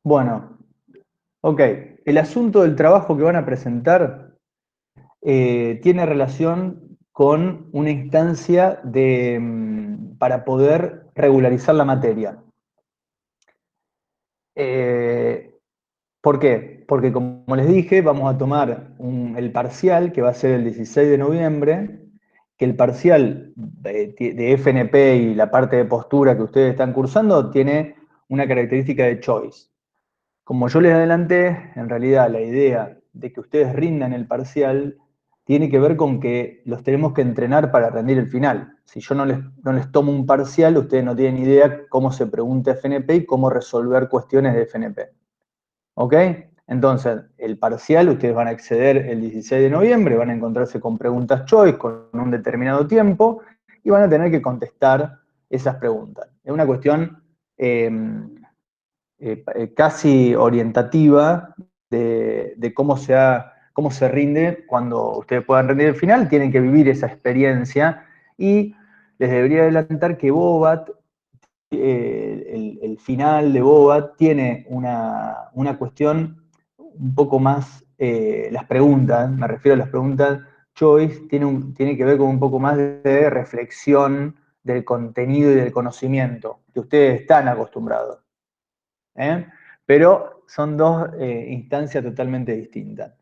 Bueno, ok. El asunto del trabajo que van a presentar tiene relación con una instancia para poder regularizar la materia. Eh, ¿Por qué? Porque como les dije, vamos a tomar el parcial, que va a ser el 16 de noviembre, que el parcial de FNP y la parte de postura que ustedes están cursando tiene una característica de choice. Como yo les adelanté, en realidad la idea de que ustedes rindan el parcial tiene que ver con que los tenemos que entrenar para rendir el final. Si yo no les tomo un parcial, ustedes no tienen idea cómo se pregunta FNP y cómo resolver cuestiones de FNP. ¿Ok? Entonces, el parcial, ustedes van a acceder el 16 de noviembre, van a encontrarse con preguntas choice con un determinado tiempo y van a tener que contestar esas preguntas. Es una cuestión casi orientativa de cómo se rinde cuando ustedes puedan rendir el final, tienen que vivir esa experiencia y les debería adelantar que Bobat, el final de Bobat tiene una cuestión un poco más, las preguntas, me refiero a las preguntas choice, tiene que ver con un poco más de reflexión del contenido y del conocimiento que ustedes están acostumbrados. ¿Eh? Pero son dos instancias totalmente distintas.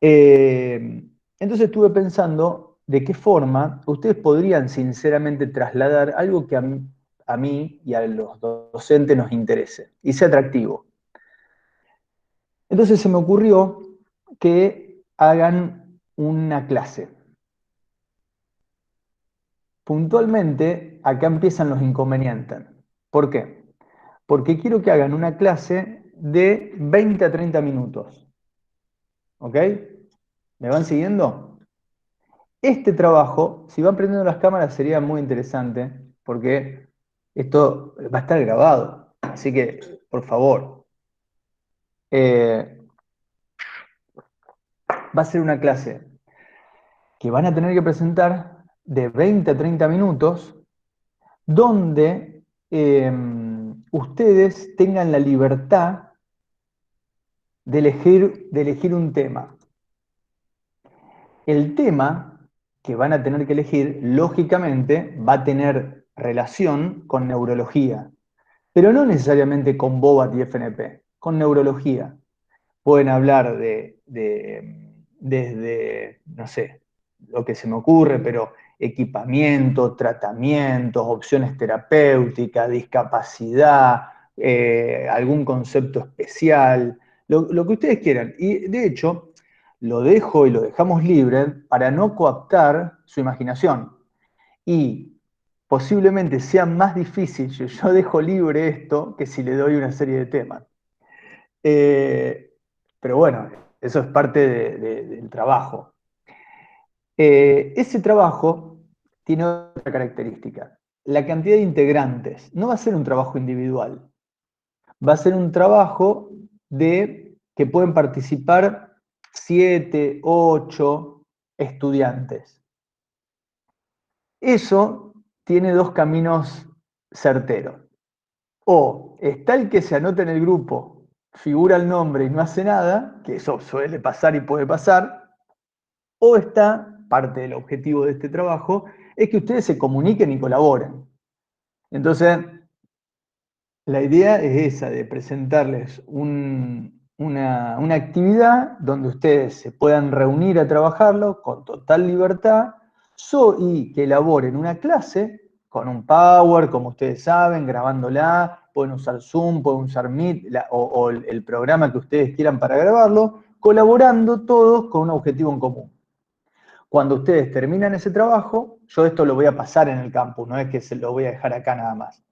Entonces estuve pensando de qué forma ustedes podrían sinceramente trasladar algo que a mí y a los docentes nos interese y sea atractivo. Entonces se me ocurrió que hagan una clase. Puntualmente, acá empiezan los inconvenientes. ¿Por qué? Porque quiero que hagan una clase de 20 a 30 minutos. ¿Ok? ¿Me van siguiendo? Este trabajo, si van prendiendo las cámaras, sería muy interesante porque esto va a estar grabado. Así que, por favor, eh, va a ser una clase que van a tener que presentar de 20 a 30 minutos donde ustedes tengan la libertad de elegir un tema. El tema que van a tener que elegir, lógicamente, va a tener relación con neurología, pero no necesariamente con Bobat y FNP, con neurología. Pueden hablar desde, no sé, lo que se me ocurre, pero equipamiento, tratamientos, opciones terapéuticas, discapacidad, algún concepto especial, lo que ustedes quieran. Y de hecho, lo dejo y lo dejamos libre para no coaptar su imaginación. Y posiblemente sea más difícil si yo dejo libre esto que si le doy una serie de temas. Eh, pero bueno, eso es parte del trabajo. Ese trabajo tiene otra característica. La cantidad de integrantes. No va a ser un trabajo individual. Va a ser un trabajo de que pueden participar 7, 8 estudiantes. Eso tiene dos caminos certeros. O está el que se anota en el grupo, figura el nombre y no hace nada, que eso suele pasar y puede pasar, o está, parte del objetivo de este trabajo, es que ustedes se comuniquen y colaboren. Entonces, la idea es esa, de presentarles una actividad donde ustedes se puedan reunir a trabajarlo con total libertad y que elaboren una clase con un Power, como ustedes saben, grabándola, pueden usar Zoom, pueden usar Meet o el programa que ustedes quieran para grabarlo, colaborando todos con un objetivo en común. Cuando ustedes terminan ese trabajo, yo esto lo voy a pasar en el campus, no es que se lo voy a dejar acá nada más.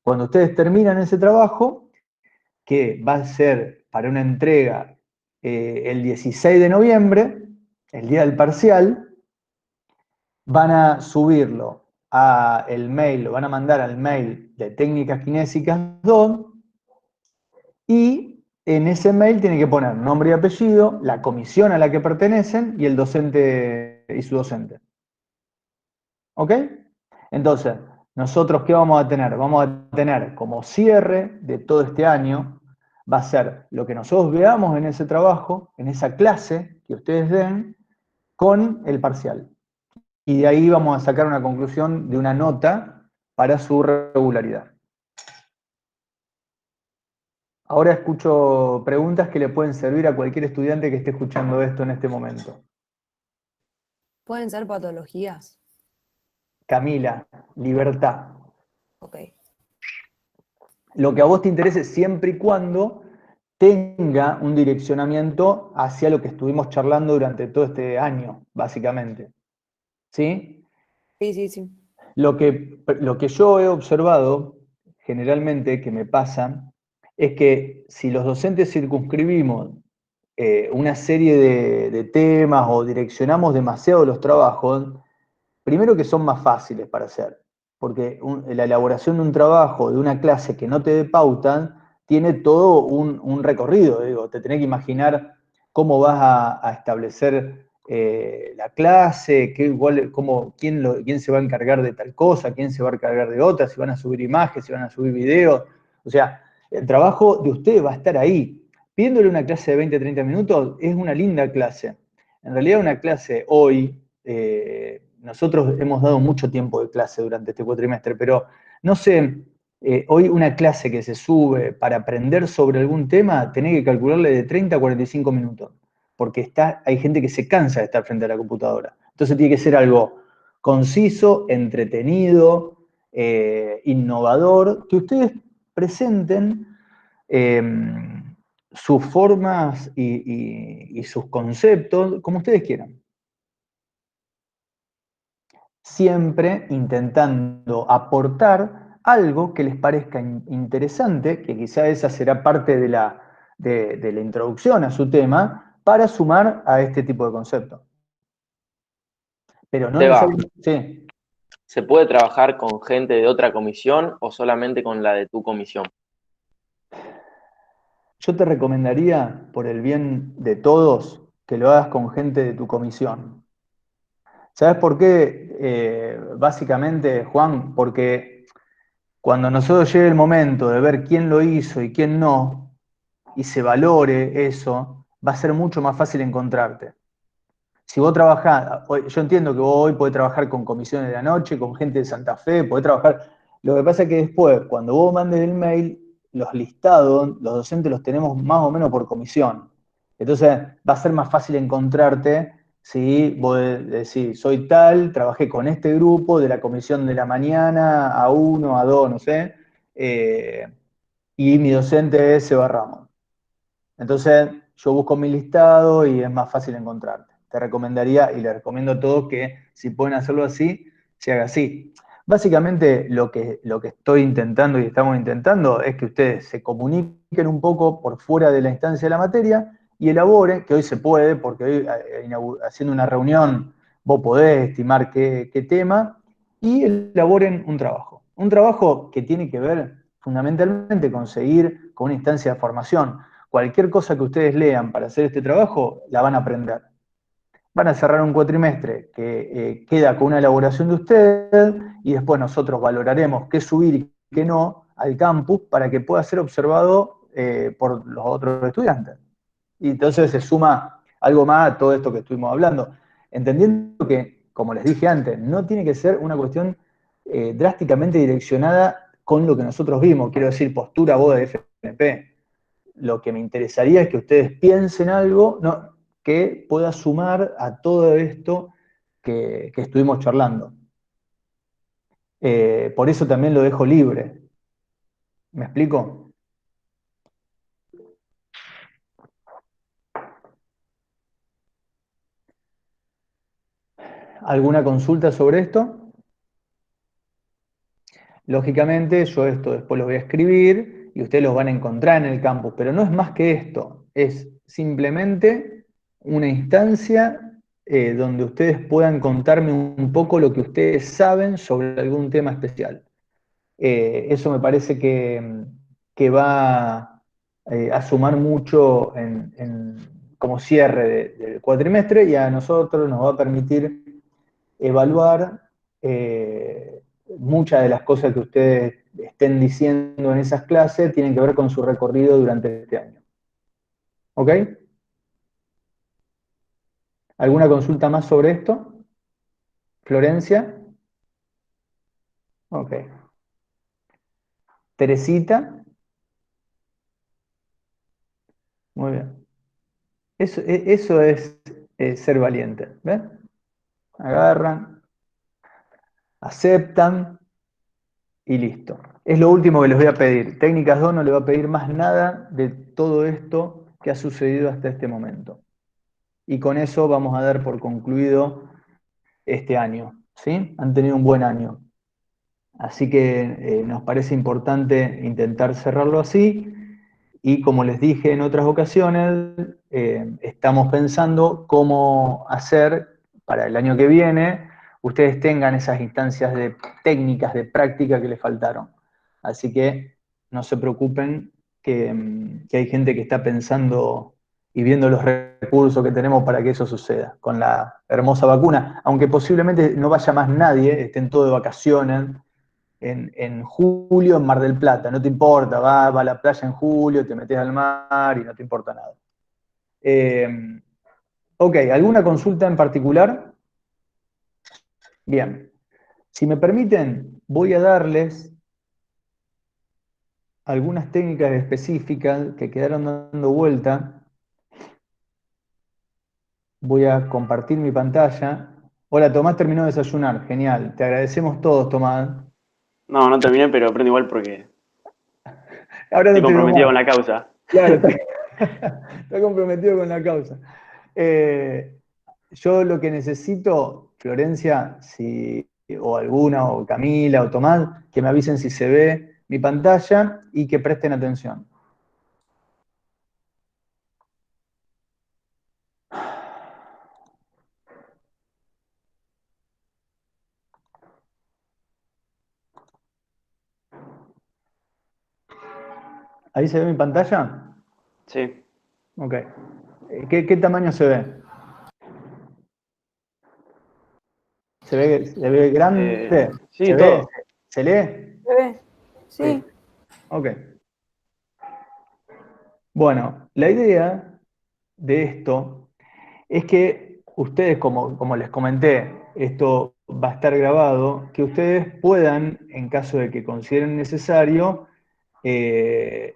Cuando ustedes terminan ese trabajo, que va a ser para una entrega el 16 de noviembre, el día del parcial, van a subirlo a el mail, lo van a mandar al mail de Técnicas Kinésicas 2 y en ese mail tienen que poner nombre y apellido, la comisión a la que pertenecen y el docente y su docente. ¿Ok? Entonces, nosotros, ¿qué vamos a tener? Vamos a tener como cierre de todo este año, va a ser lo que nosotros veamos en ese trabajo, en esa clase que ustedes den, con el parcial. Y de ahí vamos a sacar una conclusión de una nota para su regularidad. Ahora escucho preguntas que le pueden servir a cualquier estudiante que esté escuchando esto en este momento. ¿Pueden ser patologías? Camila, libertad. Ok. Lo que a vos te interese siempre y cuando tenga un direccionamiento hacia lo que estuvimos charlando durante todo este año, básicamente. ¿Sí? Sí, sí, sí. Lo que yo he observado generalmente que me pasa es que si los docentes circunscribimos una serie de temas o direccionamos demasiado los trabajos, primero que son más fáciles para hacer, porque la elaboración de un trabajo, de una clase que no te dé pauta, tiene todo un recorrido, digo, te tenés que imaginar cómo vas a establecer la clase, quién se va a encargar de tal cosa, quién se va a encargar de otra, si van a subir imágenes, si van a subir videos, o sea, el trabajo de ustedes va a estar ahí. Pidiéndole una clase de 20, 30 minutos es una linda clase. En realidad una clase hoy, nosotros hemos dado mucho tiempo de clase durante este cuatrimestre, pero no sé, hoy una clase que se sube para aprender sobre algún tema, tenés que calcularle de 30 a 45 minutos, porque hay gente que se cansa de estar frente a la computadora. Entonces tiene que ser algo conciso, entretenido, innovador, que ustedes presenten eh, sus formas y sus conceptos como ustedes quieran. Siempre intentando aportar algo que les parezca interesante, que quizá esa será parte de la introducción a su tema, para sumar a este tipo de conceptos. Pero no Seba, necesariamente. Sí. ¿se puede trabajar con gente de otra comisión o solamente con la de tu comisión? Yo te recomendaría, por el bien de todos, que lo hagas con gente de tu comisión. ¿Sabes por qué? Básicamente, Juan, porque cuando nosotros llegue el momento de ver quién lo hizo y quién no, y se valore eso, va a ser mucho más fácil encontrarte. Si vos trabajás, yo entiendo que vos hoy podés trabajar con comisiones de la noche, con gente de Santa Fe, podés trabajar. Lo que pasa es que después, cuando vos mandes el mail, los listados, los docentes los tenemos más o menos por comisión. Entonces va a ser más fácil encontrarte si vos decís, soy tal, trabajé con este grupo de la comisión de la mañana, a uno, a dos, no sé, y mi docente es Seba Ramos. Entonces, yo busco mi listado y es más fácil encontrarte. Te recomendaría y le recomiendo a todos que si pueden hacerlo así, se haga así. Básicamente lo que estoy intentando y estamos intentando es que ustedes se comuniquen un poco por fuera de la instancia de la materia y elaboren, que hoy se puede, porque hoy haciendo una reunión vos podés estimar qué tema, y elaboren un trabajo. Un trabajo que tiene que ver fundamentalmente con seguir con una instancia de formación. Cualquier cosa que ustedes lean para hacer este trabajo, la van a aprender. Van a cerrar un cuatrimestre que queda con una elaboración de ustedes y después nosotros valoraremos qué subir y qué no al campus para que pueda ser observado por los otros estudiantes. Y entonces se suma algo más a todo esto que estuvimos hablando. Entendiendo que, como les dije antes, no tiene que ser una cuestión drásticamente direccionada con lo que nosotros vimos, quiero decir, postura vos de FNP. Lo que me interesaría es que ustedes piensen algo, ¿no?, que pueda sumar a todo esto que estuvimos charlando. Por eso también lo dejo libre. ¿Me explico? ¿Alguna consulta sobre esto? Lógicamente, yo esto después lo voy a escribir y ustedes los van a encontrar en el campus, pero no es más que esto, es simplemente una instancia donde ustedes puedan contarme un poco lo que ustedes saben sobre algún tema especial. Eso me parece que va a sumar mucho como cierre del cuatrimestre y a nosotros nos va a permitir evaluar muchas de las cosas que ustedes estén diciendo en esas clases tienen que ver con su recorrido durante este año. ¿Ok? ¿Alguna consulta más sobre esto? ¿Florencia? Ok. ¿Teresita? Muy bien. Eso es ser valiente. ¿Ven? Agarran, aceptan y listo. Es lo último que les voy a pedir. Técnicas 2 no le va a pedir más nada de todo esto que ha sucedido hasta este momento. Y con eso vamos a dar por concluido este año. ¿Sí? Han tenido un buen año. Así que nos parece importante intentar cerrarlo así. Y como les dije en otras ocasiones, estamos pensando cómo hacer para el año que viene ustedes tengan esas instancias de técnicas de práctica que les faltaron. Así que no se preocupen que hay gente que está pensando y viendo los recursos que tenemos para que eso suceda con la hermosa vacuna, aunque posiblemente no vaya más nadie, estén todos de vacaciones en julio en Mar del Plata, no te importa, va a la playa en julio, te metes al mar y no te importa nada. Ok, ¿alguna consulta en particular? Bien, si me permiten, voy a darles algunas técnicas específicas que quedaron dando vuelta. Voy a compartir mi pantalla. Hola, Tomás terminó de desayunar, genial. Te agradecemos todos, Tomás. No, no terminé, pero aprendo igual porque Ahora estoy no te veo comprometido más. con la causa. Claro, está comprometido con la causa. Yo lo que necesito, Florencia, o alguna, o Camila, o Tomás, que me avisen si se ve mi pantalla y que presten atención. ¿Ahí se ve mi pantalla? Sí. Ok. ¿Qué tamaño se ve? ¿Se ve grande? Sí, ¿Se ve? todo. ¿Se lee? ¿Se ve? Sí. Ok. Bueno, la idea de esto es que ustedes, como les comenté, esto va a estar grabado, que ustedes puedan, en caso de que consideren necesario,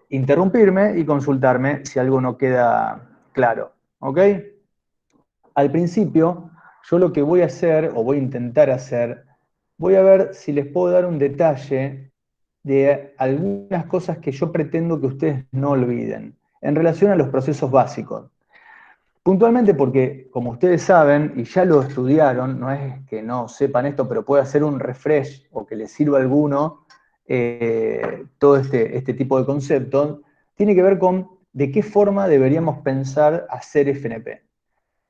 interrumpirme y consultarme si algo no queda claro. ¿Ok? Al principio, yo lo que voy a hacer, o voy a intentar hacer, voy a ver si les puedo dar un detalle de algunas cosas que yo pretendo que ustedes no olviden en relación a los procesos básicos. Puntualmente porque, como ustedes saben, y ya lo estudiaron, no es que no sepan esto, pero puede hacer un refresh o que les sirva a alguno todo este tipo de conceptos, tiene que ver con de qué forma deberíamos pensar hacer FNP.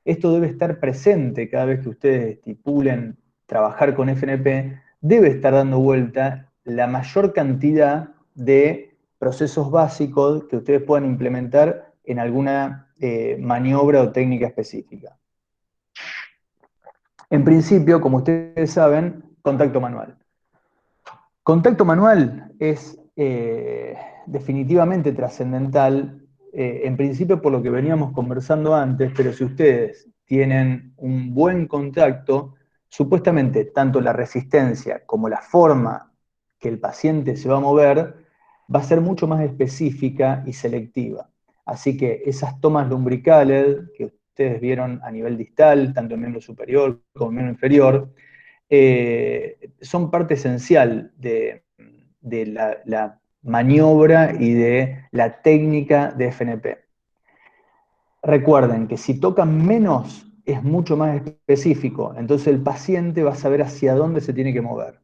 Esto debe estar presente cada vez que ustedes estipulen trabajar con FNP, debe estar dando vuelta la mayor cantidad de procesos básicos que ustedes puedan implementar en alguna maniobra o técnica específica. En principio, como ustedes saben, contacto manual. Contacto manual es definitivamente trascendental, en principio por lo que veníamos conversando antes, pero si ustedes tienen un buen contacto, supuestamente tanto la resistencia como la forma que el paciente se va a mover va a ser mucho más específica y selectiva. Así que esas tomas lumbricales que ustedes vieron a nivel distal, tanto en miembro superior como en miembro inferior, son parte esencial de la maniobra y de la técnica de FNP. Recuerden que si tocan menos es mucho más específico, entonces el paciente va a saber hacia dónde se tiene que mover.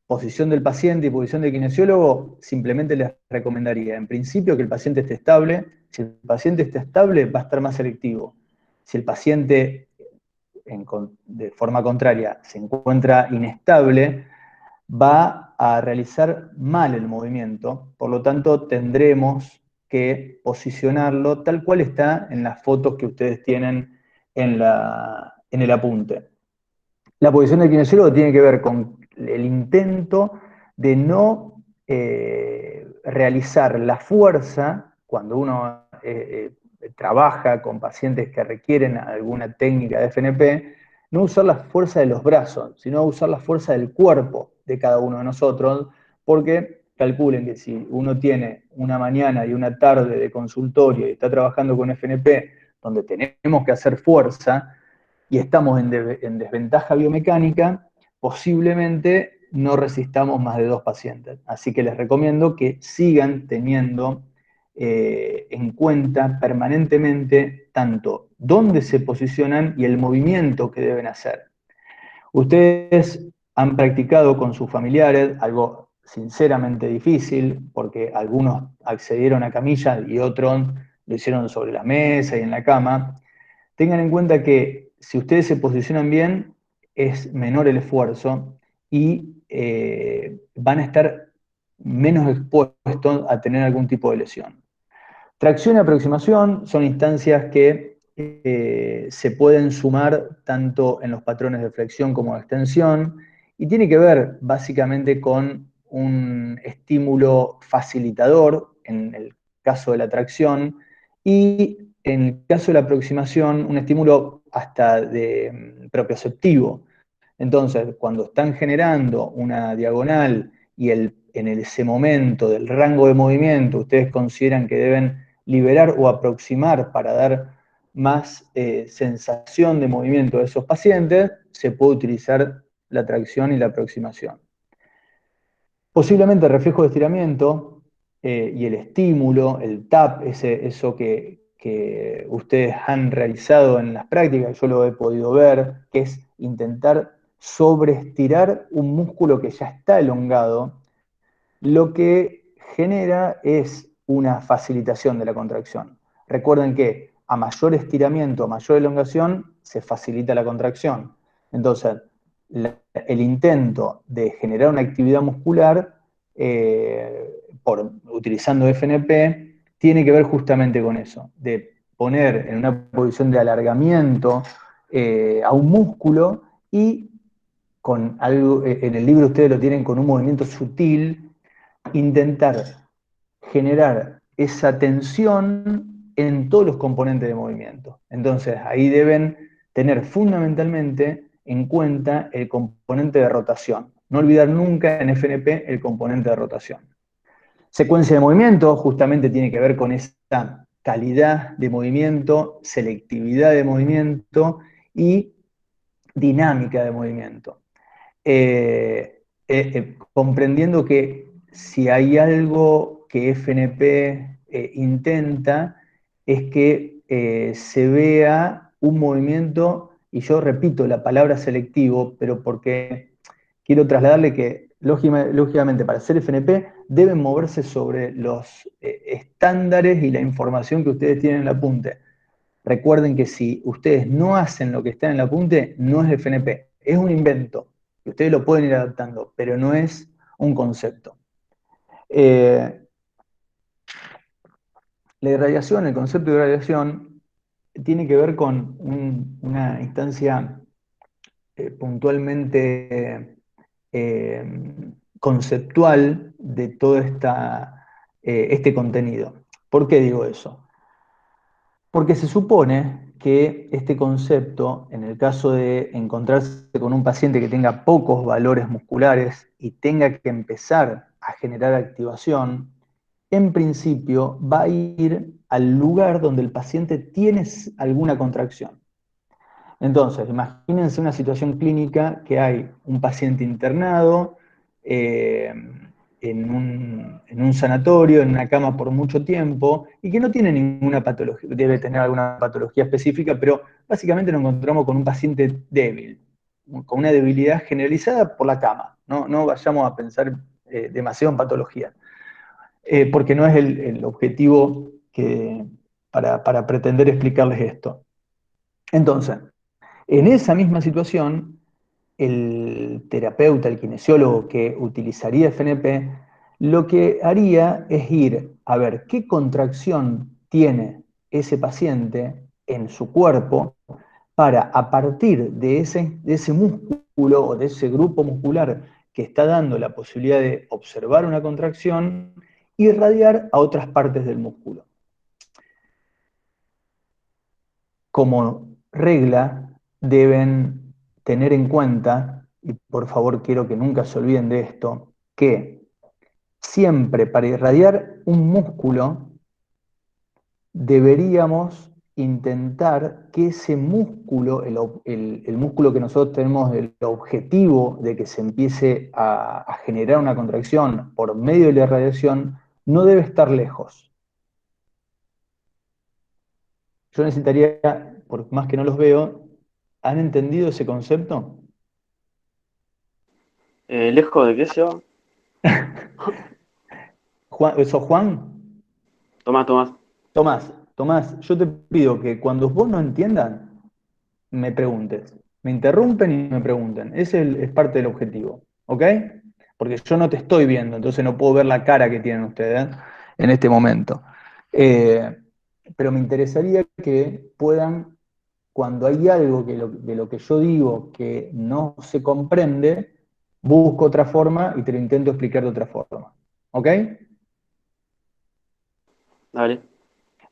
Posición del paciente y posición del kinesiólogo, simplemente les recomendaría, en principio, que el paciente esté estable. Si el paciente está estable, va a estar más selectivo. Si el paciente, de forma contraria, se encuentra inestable, va a realizar mal el movimiento, por lo tanto tendremos que posicionarlo tal cual está en las fotos que ustedes tienen en el apunte. La posición del kinesiólogo tiene que ver con el intento de no realizar la fuerza cuando uno trabaja con pacientes que requieren alguna técnica de FNP, no usar la fuerza de los brazos, sino usar la fuerza del cuerpo de cada uno de nosotros, porque calculen que si uno tiene una mañana y una tarde de consultorio y está trabajando con FNP, donde tenemos que hacer fuerza y estamos en desventaja biomecánica, posiblemente no resistamos más de 2 pacientes. Así que les recomiendo que sigan teniendo en cuenta permanentemente tanto dónde se posicionan y el movimiento que deben hacer. Ustedes han practicado con sus familiares algo sinceramente difícil, porque algunos accedieron a camilla y otros lo hicieron sobre la mesa y en la cama. Tengan en cuenta que si ustedes se posicionan bien, es menor el esfuerzo y van a estar menos expuestos a tener algún tipo de lesión. Tracción y aproximación son instancias que se pueden sumar tanto en los patrones de flexión como de extensión y tiene que ver básicamente con un estímulo facilitador en el caso de la tracción y en el caso de la aproximación un estímulo hasta de propioceptivo. Entonces, cuando están generando una diagonal y en ese momento del rango de movimiento ustedes consideran que deben liberar o aproximar para dar más sensación de movimiento de esos pacientes, se puede utilizar la tracción y la aproximación. Posiblemente el reflejo de estiramiento y el estímulo, el tap, eso que ustedes han realizado en las prácticas, yo lo he podido ver, que es intentar sobreestirar un músculo que ya está elongado, lo que genera es una facilitación de la contracción. Recuerden que a mayor estiramiento, a mayor elongación, se facilita la contracción. Entonces, el intento de generar una actividad muscular utilizando FNP tiene que ver justamente con eso, de poner en una posición de alargamiento a un músculo y con algo, en el libro ustedes lo tienen con un movimiento sutil, intentar generar esa tensión en todos los componentes de movimiento. Entonces, ahí deben tener fundamentalmente en cuenta el componente de rotación. No olvidar nunca en FNP el componente de rotación. Secuencia de movimiento justamente tiene que ver con esa calidad de movimiento, selectividad de movimiento y dinámica de movimiento. Comprendiendo que si hay algo que FNP intenta es que se vea un movimiento, y yo repito la palabra selectivo, pero porque quiero trasladarle que lógicamente para hacer FNP deben moverse sobre los estándares y la información que ustedes tienen en el apunte. Recuerden que si ustedes no hacen lo que está en el apunte, no es FNP, es un invento. Ustedes lo pueden ir adaptando, pero no es un concepto. La irradiación, el concepto de irradiación, tiene que ver con una instancia puntualmente conceptual de todo este contenido. ¿Por qué digo eso? Porque se supone que este concepto, en el caso de encontrarse con un paciente que tenga pocos valores musculares y tenga que empezar a generar activación, en principio va a ir al lugar donde el paciente tiene alguna contracción. Entonces, imagínense una situación clínica que hay un paciente internado en un sanatorio, en una cama por mucho tiempo, y que no tiene ninguna patología, debe tener alguna patología específica, pero básicamente nos encontramos con un paciente débil, con una debilidad generalizada por la cama. No vayamos a pensar demasiado en patología, porque no es el objetivo para pretender explicarles esto. Entonces, en esa misma situación, el terapeuta, el kinesiólogo que utilizaría FNP, lo que haría es ir a ver qué contracción tiene ese paciente en su cuerpo para, a partir de ese músculo o de ese grupo muscular que está dando la posibilidad de observar una contracción, irradiar a otras partes del músculo. Como regla, deben tener en cuenta, y por favor quiero que nunca se olviden de esto, que siempre para irradiar un músculo deberíamos intentar que ese músculo, el músculo que nosotros tenemos, el objetivo de que se empiece a generar una contracción por medio de la irradiación, no debe estar lejos. Yo necesitaría, por más que no los veo, ¿han entendido ese concepto? ¿Lejos de qué se va? Juan, ¿sos Juan? Tomás. Tomás, yo te pido que cuando vos no entiendas, me preguntes. Me interrumpen y me pregunten. Ese es parte del objetivo, ¿ok? Porque yo no te estoy viendo, entonces no puedo ver la cara que tienen ustedes en este momento. Pero me interesaría que puedan, cuando hay algo de lo que yo digo que no se comprende, busco otra forma y te lo intento explicar de otra forma, ¿ok? Dale.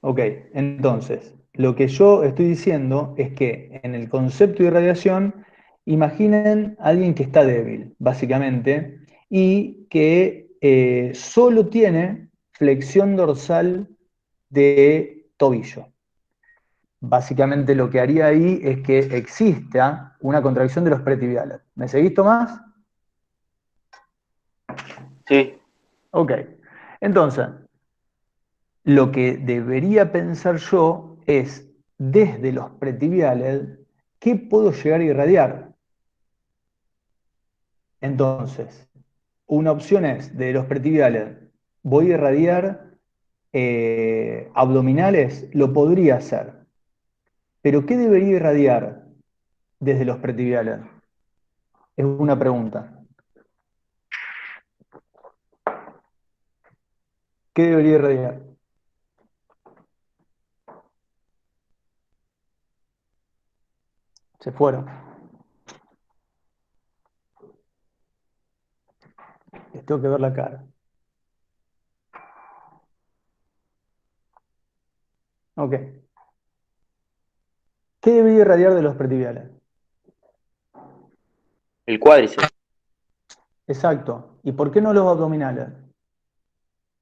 Ok, entonces, lo que yo estoy diciendo es que en el concepto de irradiación, imaginen a alguien que está débil, básicamente, y que solo tiene flexión dorsal de tobillo. Básicamente lo que haría ahí es que exista una contracción de los pretibiales. ¿Me seguís, Tomás? Sí. Ok, entonces, lo que debería pensar yo es, desde los pretibiales, ¿qué puedo llegar a irradiar? Entonces, una opción es, de los pretibiales, voy a irradiar abdominales, lo podría hacer. Pero ¿qué debería irradiar desde los pretibiales? Es una pregunta. ¿Qué debería irradiar? Se fueron. Les tengo que ver la cara. Ok. ¿Qué debería irradiar de los pretibiales? El cuádriceps. Exacto. ¿Y por qué no los abdominales?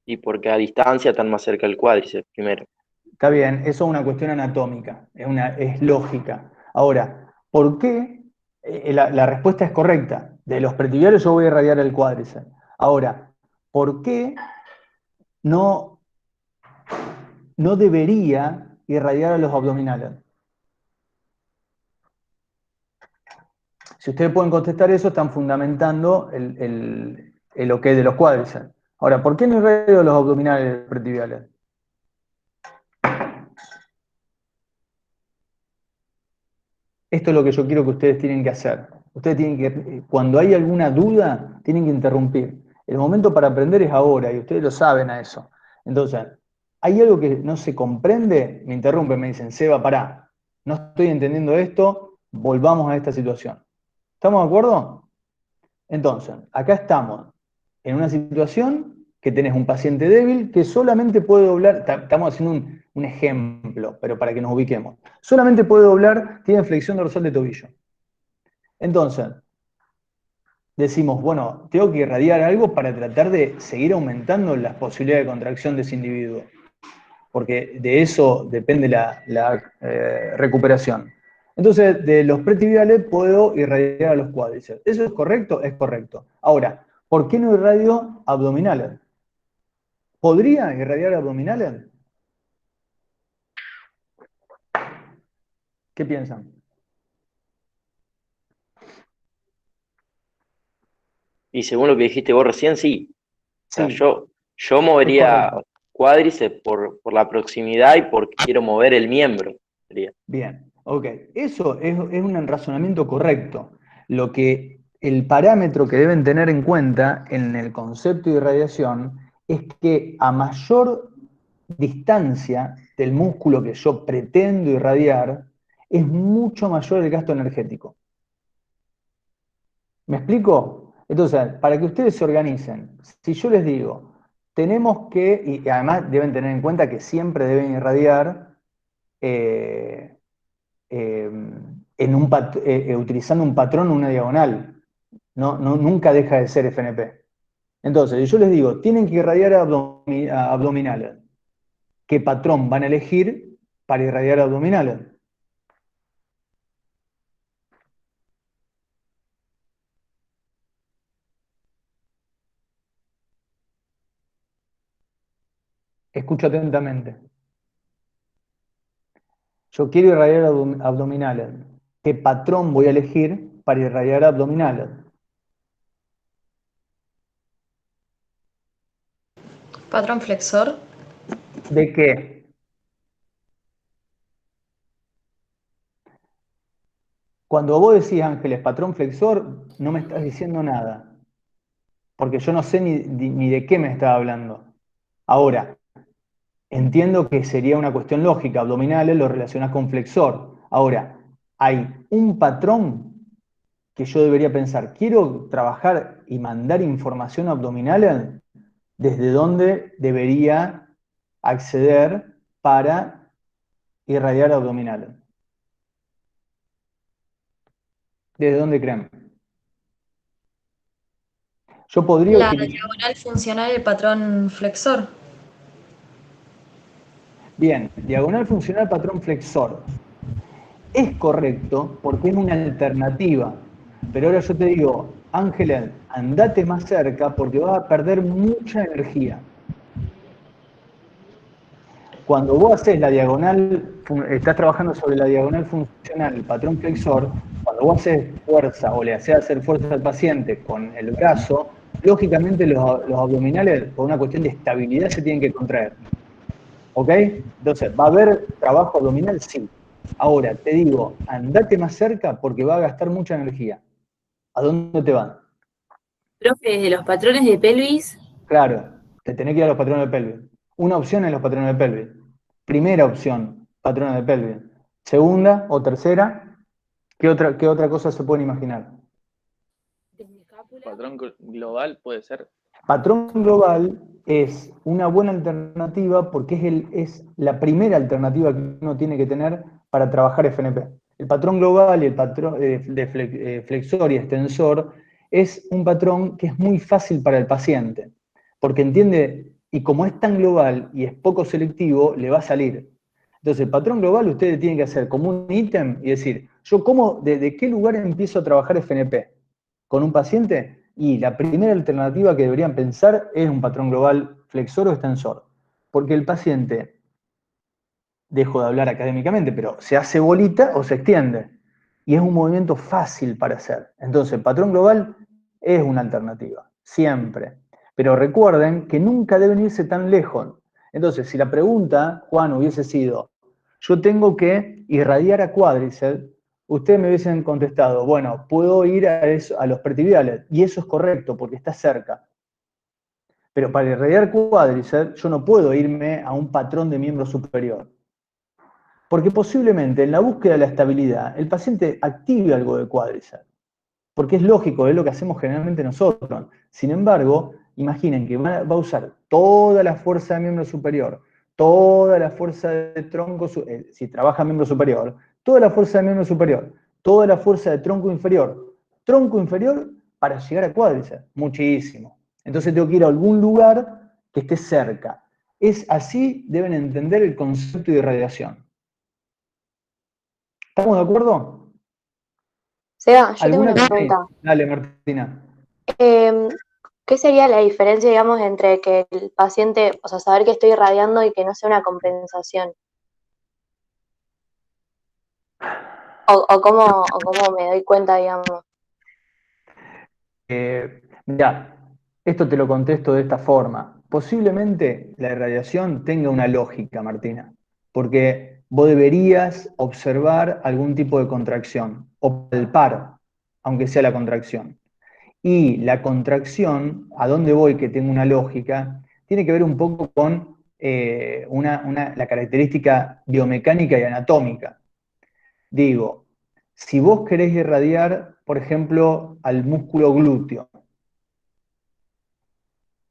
Y porque a distancia están más cerca del cuádriceps primero. Está bien, eso es una cuestión anatómica, es lógica. Ahora, ¿por qué? La respuesta es correcta. De los pretibiales yo voy a irradiar el cuádriceps. Ahora, ¿por qué no, no debería irradiar a los abdominales? Si ustedes pueden contestar eso, están fundamentando el ok de los cuádriceps. Ahora, ¿por qué no irradio a los abdominales y los pretibiales? Esto es lo que yo quiero que ustedes tienen que hacer. Ustedes tienen que, cuando hay alguna duda, tienen que interrumpir. El momento para aprender es ahora, y ustedes lo saben a eso. Entonces, hay algo que no se comprende, me interrumpen, me dicen, Seba, pará, no estoy entendiendo esto, volvamos a esta situación. ¿Estamos de acuerdo? Entonces, acá estamos en una situación que tenés un paciente débil que solamente puede doblar, estamos haciendo un ejemplo, pero para que nos ubiquemos, solamente puede doblar, tiene flexión dorsal de tobillo. Entonces, decimos, bueno, tengo que irradiar algo para tratar de seguir aumentando las posibilidades de contracción de ese individuo, porque de eso depende la recuperación. Entonces, de los pretibiales puedo irradiar a los cuádriceps. ¿Eso es correcto? Es correcto. Ahora, ¿por qué no irradio abdominales? ¿Podría irradiar abdominales? ¿Qué piensan? Y según lo que dijiste vos recién, sí. O sea, Sí, yo es movería correcto. cuádriceps por la proximidad y porque quiero mover el miembro. Sería. Bien, ok. Eso es un razonamiento correcto. Lo que el parámetro que deben tener en cuenta en el concepto de irradiación es que a mayor distancia del músculo que yo pretendo irradiar, es mucho mayor el gasto energético. ¿Me explico? Entonces, para que ustedes se organicen, si yo les digo, tenemos que, y además deben tener en cuenta que siempre deben irradiar utilizando un patrón o una diagonal. Nunca deja de ser FNP. Entonces, si yo les digo, tienen que irradiar abdominales, ¿qué patrón van a elegir para irradiar abdominales? Escucho atentamente. Yo quiero irradiar abdominales. ¿Qué patrón voy a elegir para irradiar abdominales? Patrón flexor. ¿De qué? Cuando vos decís, Ángeles, patrón flexor, no me estás diciendo nada. Porque yo no sé ni de qué me estás hablando. Ahora, entiendo que sería una cuestión lógica, abdominales lo relacionás con flexor. Ahora, hay un patrón que yo debería pensar, quiero trabajar y mandar información abdominal, ¿desde dónde debería acceder para irradiar abdominal? ¿Desde dónde creen? Yo podría La utilizar... diagonal funcional del patrón flexor. Bien, diagonal funcional patrón flexor. Es correcto porque es una alternativa. Pero ahora yo te digo, Ángela, andate más cerca porque vas a perder mucha energía. Cuando vos haces la diagonal, estás trabajando sobre la diagonal funcional, el patrón flexor, cuando vos haces fuerza o le haces hacer fuerza al paciente con el brazo, lógicamente los abdominales, por una cuestión de estabilidad, se tienen que contraer. ¿Ok? Entonces, ¿va a haber trabajo abdominal? Sí. Ahora, te digo, andate más cerca porque va a gastar mucha energía. ¿A dónde te van? Profe, desde los patrones de pelvis, Claro, te tenés que ir a los patrones de pelvis. Una opción es los patrones de pelvis. Primera opción, patrones de pelvis. Segunda o tercera, ¿qué otra cosa se pueden imaginar? desde escápula, Patrón global puede ser. Patrón global es una buena alternativa porque es la primera alternativa que uno tiene que tener para trabajar FNP. El patrón global y el patrón de flexor y extensor es un patrón que es muy fácil para el paciente, porque entiende, y como es tan global y es poco selectivo, le va a salir. Entonces, el patrón global ustedes tienen que hacer como un ítem y decir, yo desde qué lugar empiezo a trabajar FNP con un paciente, y la primera alternativa que deberían pensar es un patrón global flexor o extensor, porque el paciente, dejo de hablar académicamente, pero se hace bolita o se extiende, y es un movimiento fácil para hacer. Entonces, el patrón global es una alternativa, siempre. Pero recuerden que nunca deben irse tan lejos. Entonces, si la pregunta, Juan, hubiese sido, yo tengo que irradiar a cuádriceps, ustedes me hubiesen contestado, bueno, puedo ir a los pretibiales, y eso es correcto, porque está cerca. Pero para irradiar cuádriceps, yo no puedo irme a un patrón de miembro superior. Porque posiblemente en la búsqueda de la estabilidad, el paciente active algo de cuádriceps. Porque es lógico, es lo que hacemos generalmente nosotros. Sin embargo, imaginen que va a usar toda la fuerza de miembro superior, toda la fuerza de tronco, si trabaja miembro superior, toda la fuerza de miembro superior, toda la fuerza de tronco inferior para llegar a cuádriceps. Muchísimo. Entonces tengo que ir a algún lugar que esté cerca. Es así, deben entender el concepto de irradiación. ¿Estamos de acuerdo? Seba, yo tengo una Sí, pregunta. dale, Martina. Em, ¿Qué sería la diferencia, digamos, entre que el paciente, o sea, saber que estoy irradiando y que no sea una compensación? ¿O cómo me doy cuenta, digamos? Mirá, esto te lo contesto de esta forma. Posiblemente la irradiación tenga una lógica, Martina, porque vos deberías observar algún tipo de contracción o palpar, aunque sea la contracción. Y la contracción, ¿a dónde voy que tengo una lógica? Tiene que ver un poco con la característica biomecánica y anatómica. Digo, si vos querés irradiar, por ejemplo, al músculo glúteo,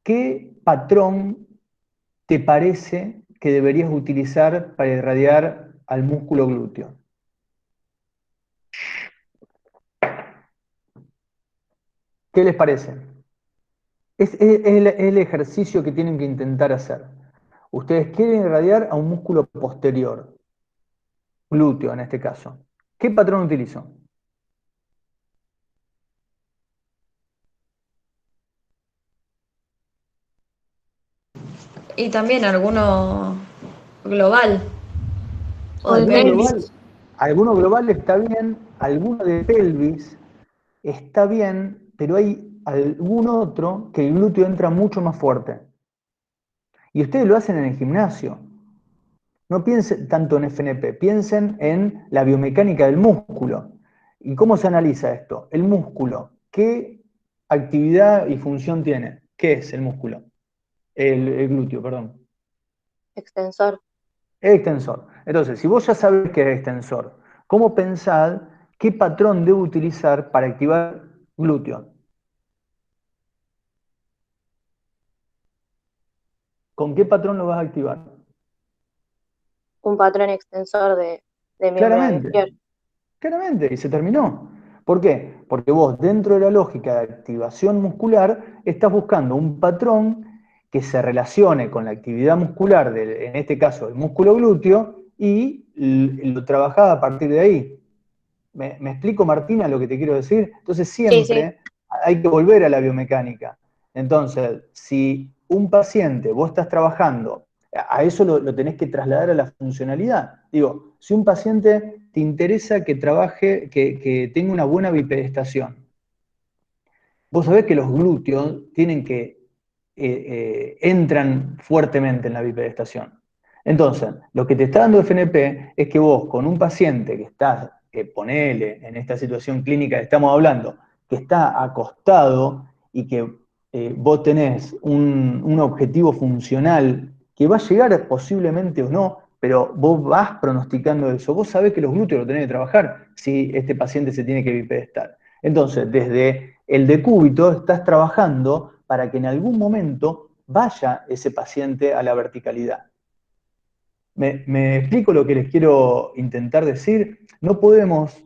¿qué patrón te parece que deberías utilizar para irradiar al músculo glúteo? ¿Qué les parece? Es el ejercicio que tienen que intentar hacer. Ustedes quieren irradiar a un músculo posterior, glúteo en este caso. ¿Qué patrón utilizo? Y también alguno global. O de ¿Alguno pelvis. global? Alguno global está bien, alguno de pelvis está bien, pero hay algún otro que el glúteo entra mucho más fuerte. Y ustedes lo hacen en el gimnasio. No piensen tanto en FNP, piensen en la biomecánica del músculo. ¿Y cómo se analiza esto? El músculo, ¿qué actividad y función tiene? ¿Qué es el músculo? El glúteo, perdón. extensor? El extensor. Entonces, si vos ya sabés que es extensor, ¿cómo pensás qué patrón debo utilizar para activar glúteo? ¿Con qué patrón lo vas a activar? Un patrón extensor de miembro Claramente, inferior. claramente, y se terminó. ¿Por qué? Porque vos, dentro de la lógica de activación muscular, estás buscando un patrón que se relacione con la actividad muscular, en este caso el músculo glúteo, y lo trabajás a partir de ahí. ¿Me explico, Martina, lo que te quiero decir? Entonces Sí, sí. siempre hay que volver a la biomecánica. Entonces, si un paciente, vos estás trabajando, a eso lo tenés que trasladar a la funcionalidad. Digo, si un paciente te interesa que trabaje, que tenga una buena bipedestación, vos sabés que los glúteos tienen que entran fuertemente en la bipedestación. Entonces, lo que te está dando FNP es que vos, con un paciente que está, ponele en esta situación clínica que estamos hablando, que está acostado y que vos tenés un objetivo funcional que va a llegar posiblemente o no, pero vos vas pronosticando eso. Vos sabés que los glúteos lo tenés que trabajar si este paciente se tiene que bipedestar. Entonces, desde el decúbito estás trabajando para que en algún momento vaya ese paciente a la verticalidad. ¿Me explico lo que les quiero intentar decir? No podemos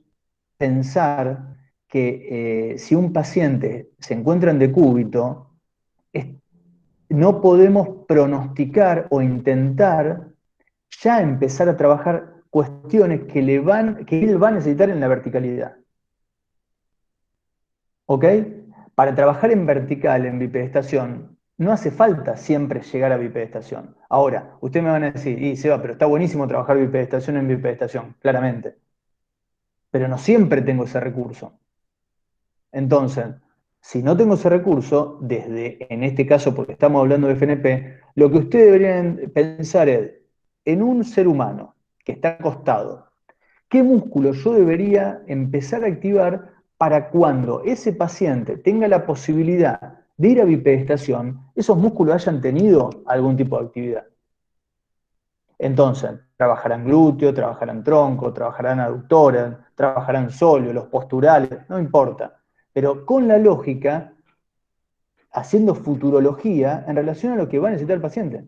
pensar que si un paciente se encuentra en decúbito, no podemos pronosticar o intentar ya empezar a trabajar cuestiones que él va a necesitar en la verticalidad. ¿Ok? Para trabajar en vertical, en bipedestación, no hace falta siempre llegar a bipedestación. Ahora, ustedes me van a decir, y Seba, pero está buenísimo trabajar bipedestación en bipedestación, claramente. Pero no siempre tengo ese recurso. Entonces, si no tengo ese recurso, en este caso, porque estamos hablando de FNP, lo que ustedes deberían pensar es, en un ser humano que está acostado, ¿qué músculo yo debería empezar a activar para cuando ese paciente tenga la posibilidad de ir a bipedestación, esos músculos hayan tenido algún tipo de actividad? Entonces, trabajarán glúteo, trabajarán tronco, trabajarán aductores, trabajarán sóleo, los posturales, no importa. Pero con la lógica, haciendo futurología en relación a lo que va a necesitar el paciente.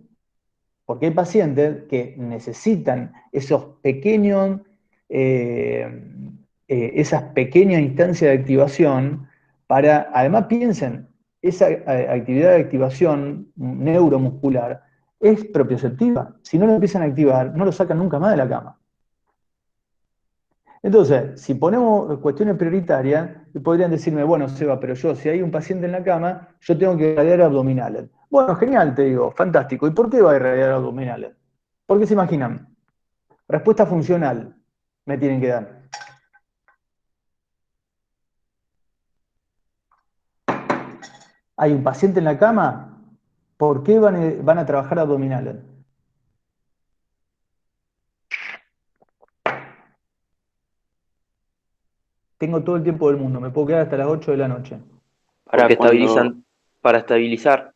Porque hay pacientes que necesitan esas pequeñas instancias de activación para, además piensen, esa actividad de activación neuromuscular es propioceptiva. Si no lo empiezan a activar, no lo sacan nunca más de la cama. Entonces, si ponemos cuestiones prioritarias, podrían decirme, bueno, Seba, pero si hay un paciente en la cama, yo tengo que irradiar abdominales. Bueno, genial, te digo, fantástico. ¿Y por qué va a irradiar abdominales? ¿Por qué se imaginan? Respuesta funcional me tienen que dar. ¿Hay un paciente en la cama? ¿Por qué van a trabajar abdominales? Tengo todo el tiempo del mundo, me puedo quedar hasta las 8 de la noche. Porque cuando- para estabilizar,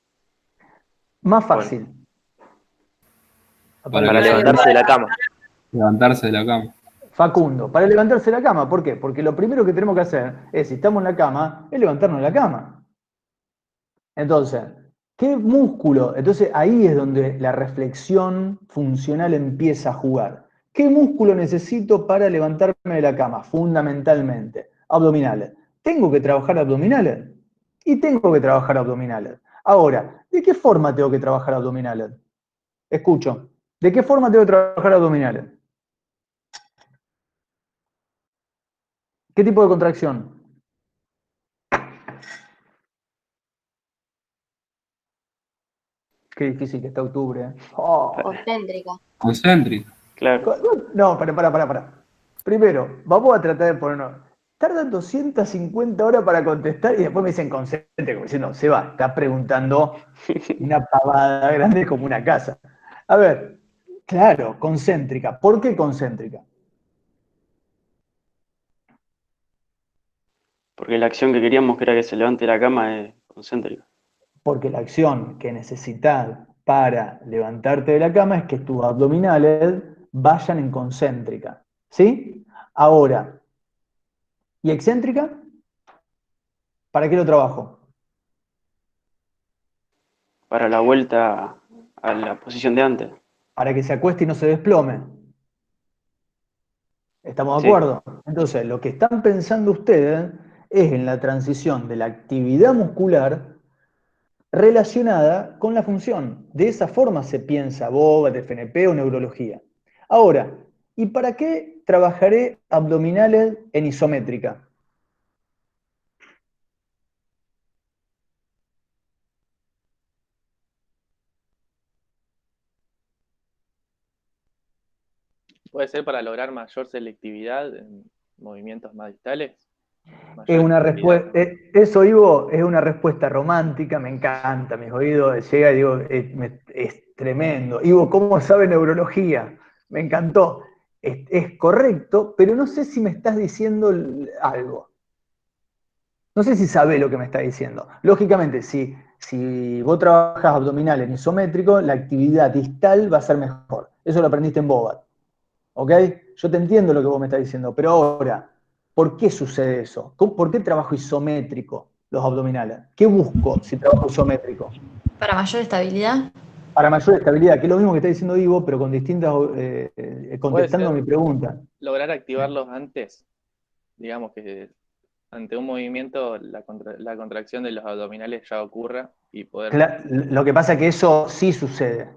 Más fácil. Para para que levantarse de la cama. levantarse de la cama. Facundo, para levantarse de la cama. ¿Por qué? Porque lo primero que tenemos que hacer es, si estamos en la cama, es levantarnos de la cama. Entonces, ¿Qué músculo? Entonces ahí es donde la reflexión funcional empieza a jugar. ¿Qué músculo necesito para levantarme de la cama? Fundamentalmente, abdominales. ¿Tengo que trabajar abdominales? Y tengo que trabajar abdominales. Ahora, ¿de qué forma tengo que trabajar abdominales? Escucho. ¿De qué forma tengo que trabajar abdominales? ¿Qué tipo de contracción? Qué difícil que está octubre. ¿Eh? Oh. Concéntrica. Concéntrico. Claro. No, para. Primero, vamos a tratar de ponernos. Tardan 250 horas para contestar y después me dicen concéntrico. Diciendo, se va, está preguntando una pavada grande como una casa. A ver, claro, concéntrica. ¿Por qué concéntrica? Porque la acción que queríamos, que era que se levante la cama, es concéntrica. Porque la acción que necesitas para levantarte de la cama es que tus abdominales vayan en concéntrica. ¿Sí? Ahora, ¿y excéntrica? ¿Para qué lo trabajo? Para la vuelta a la posición de antes. Para que se acueste y no se desplome. ¿Estamos de Sí. acuerdo? Entonces, lo que están pensando ustedes es en la transición de la actividad muscular relacionada con la función. De esa forma se piensa BOBAT, FNP o neurología. Ahora, ¿y para qué trabajaré abdominales en isométrica? ¿Puede ser para lograr mayor selectividad en movimientos más distales? Es Mayor una estabilidad. respuesta, eso, Ivo, es una respuesta romántica, me encanta, mis oídos llega y digo, es tremendo. Ivo, ¿cómo sabe neurología? Me encantó. Es correcto, pero no sé si me estás diciendo algo. No sé si sabés lo que me estás diciendo. Lógicamente, si vos trabajas abdominal en isométrico, la actividad distal va a ser mejor. Eso lo aprendiste en BOBAT. ¿Ok? Yo te entiendo lo que vos me estás diciendo, pero ahora, ¿por qué sucede eso? ¿Por qué trabajo isométrico los abdominales? ¿Qué busco si trabajo isométrico? Para mayor estabilidad. Para mayor estabilidad, que es lo mismo que está diciendo Ivo, pero con distintas, contestando a mi ser pregunta. lograr activarlos antes, digamos que ante un movimiento la contracción de los abdominales ya ocurra y poder... Lo que pasa es que eso sí sucede.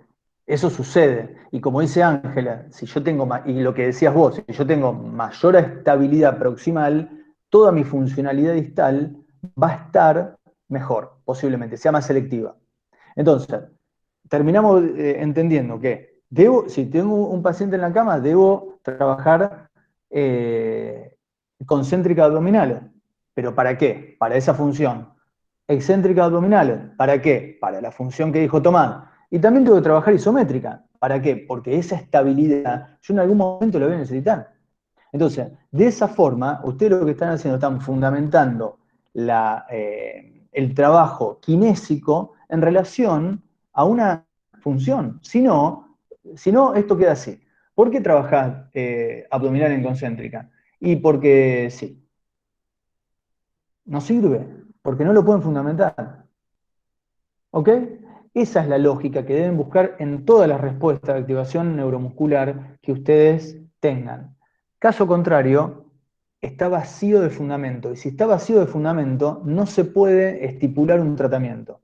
Eso sucede. Y como dice Ángela, si yo tengo, y lo que decías vos, si yo tengo mayor estabilidad proximal, toda mi funcionalidad distal va a estar mejor, posiblemente, sea más selectiva. Entonces, terminamos entendiendo que si tengo un paciente en la cama, debo trabajar concéntrica abdominales. ¿Pero para qué? Para esa función. Excéntrica abdominales. ¿Para qué? Para la función que dijo Tomás. Y también tengo que trabajar isométrica. ¿Para qué? Porque esa estabilidad yo en algún momento la voy a necesitar. Entonces, de esa forma, ustedes lo que están haciendo, están fundamentando el trabajo kinésico en relación a una función. Si no, esto queda así. ¿Por qué trabajás abdominal en concéntrica? Y porque sí. No sirve, porque no lo pueden fundamentar. ¿Ok? Esa es la lógica que deben buscar en todas las respuestas de activación neuromuscular que ustedes tengan. Caso contrario, está vacío de fundamento. Y si está vacío de fundamento, no se puede estipular un tratamiento.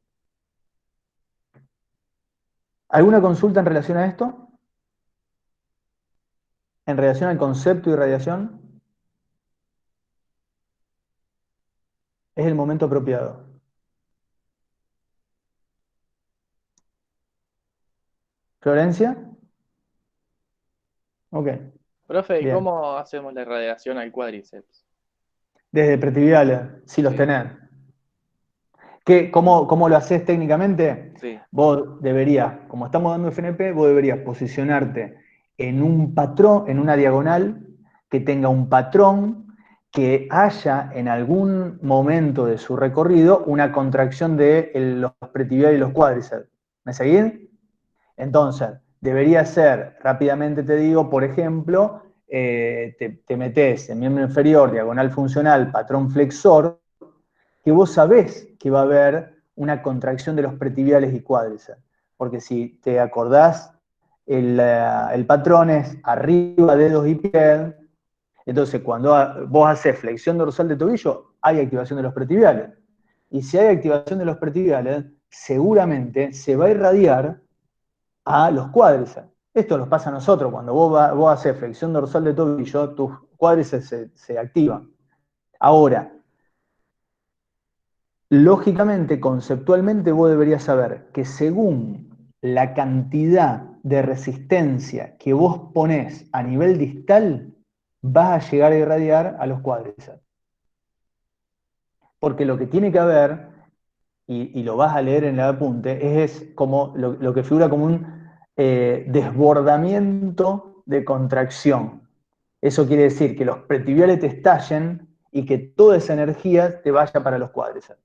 ¿Alguna consulta en relación a esto? ¿En relación al concepto de irradiación? Es el momento apropiado. ¿Florencia? Ok. Profe, ¿y Bien. cómo hacemos la irradiación al cuádriceps? Desde pretibiales, si los Sí. tenés. ¿Cómo lo haces técnicamente? Sí. Vos deberías, como estamos dando FNP, vos deberías posicionarte en un patrón, en una diagonal, que tenga un patrón, que haya en algún momento de su recorrido una contracción de los pretibiales y los cuádriceps. ¿Me seguís? Entonces, debería ser, rápidamente te digo, por ejemplo, te metés en miembro inferior, diagonal funcional, patrón flexor, que vos sabés que va a haber una contracción de los pretibiales y cuádriceps. Porque si te acordás, el patrón es arriba, dedos y pies. Entonces, cuando vos haces flexión dorsal de tobillo, hay activación de los pretibiales. Y si hay activación de los pretibiales, seguramente se va a irradiar a los cuádriceps. Esto nos pasa a nosotros, cuando vos haces flexión dorsal de tobillo, tus cuádriceps se activan. Ahora, lógicamente, conceptualmente, vos deberías saber que según la cantidad de resistencia que vos ponés a nivel distal, vas a llegar a irradiar a los cuádriceps. Porque lo que tiene que haber, y lo vas a leer en el apunte, es como lo que figura como un desbordamiento de contracción. Eso quiere decir que los pretibiales te estallen y que toda esa energía te vaya para los cuádriceps.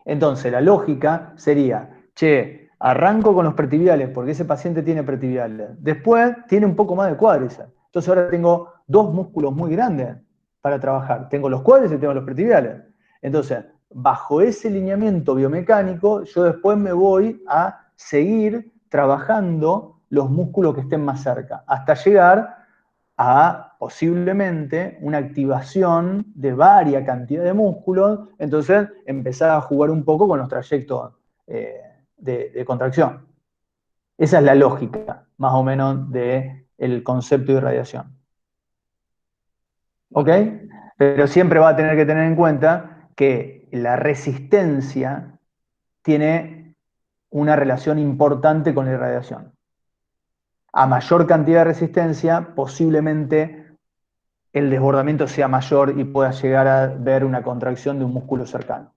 Entonces, la lógica sería, che, arranco con los pretibiales porque ese paciente tiene pretibiales. Después tiene un poco más de cuádriceps. Entonces ahora tengo dos músculos muy grandes para trabajar. Tengo los cuádriceps y tengo los pretibiales. Entonces, bajo ese lineamiento biomecánico, yo después me voy a seguir trabajando los músculos que estén más cerca, hasta llegar a posiblemente una activación de varia cantidad de músculos, entonces empezar a jugar un poco con los trayectos de contracción. Esa es la lógica, más o menos, del concepto de irradiación. ¿Ok? Pero siempre va a tener que tener en cuenta que la resistencia tiene una relación importante con la irradiación. A mayor cantidad de resistencia, posiblemente el desbordamiento sea mayor y pueda llegar a ver una contracción de un músculo cercano.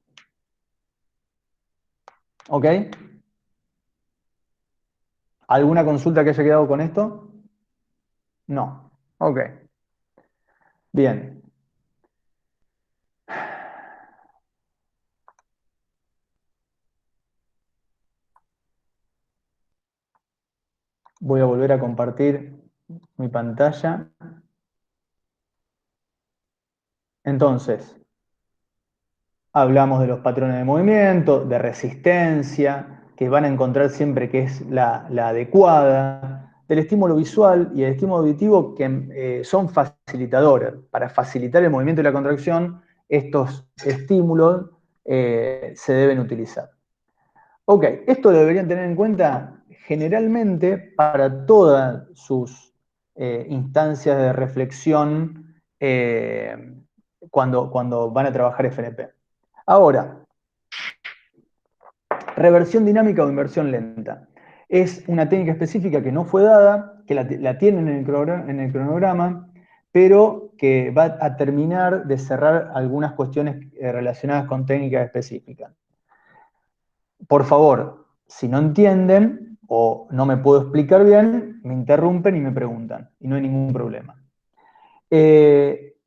¿Ok? ¿Alguna consulta que haya quedado con esto? No. Ok. Bien. Voy a volver a compartir mi pantalla. Entonces, hablamos de los patrones de movimiento, de resistencia, que van a encontrar siempre que es la adecuada, del estímulo visual y el estímulo auditivo, que son facilitadores. Para facilitar el movimiento y la contracción, estos estímulos se deben utilizar. Ok, esto lo deberían tener en cuenta generalmente para todas sus instancias de reflexión cuando van a trabajar FNP. Ahora, reversión dinámica o inversión lenta. Es una técnica específica que no fue dada, que la tienen en el cronograma, pero que va a terminar de cerrar algunas cuestiones relacionadas con técnicas específicas. Por favor, si no entienden o no me puedo explicar bien, me interrumpen y me preguntan, y no hay ningún problema.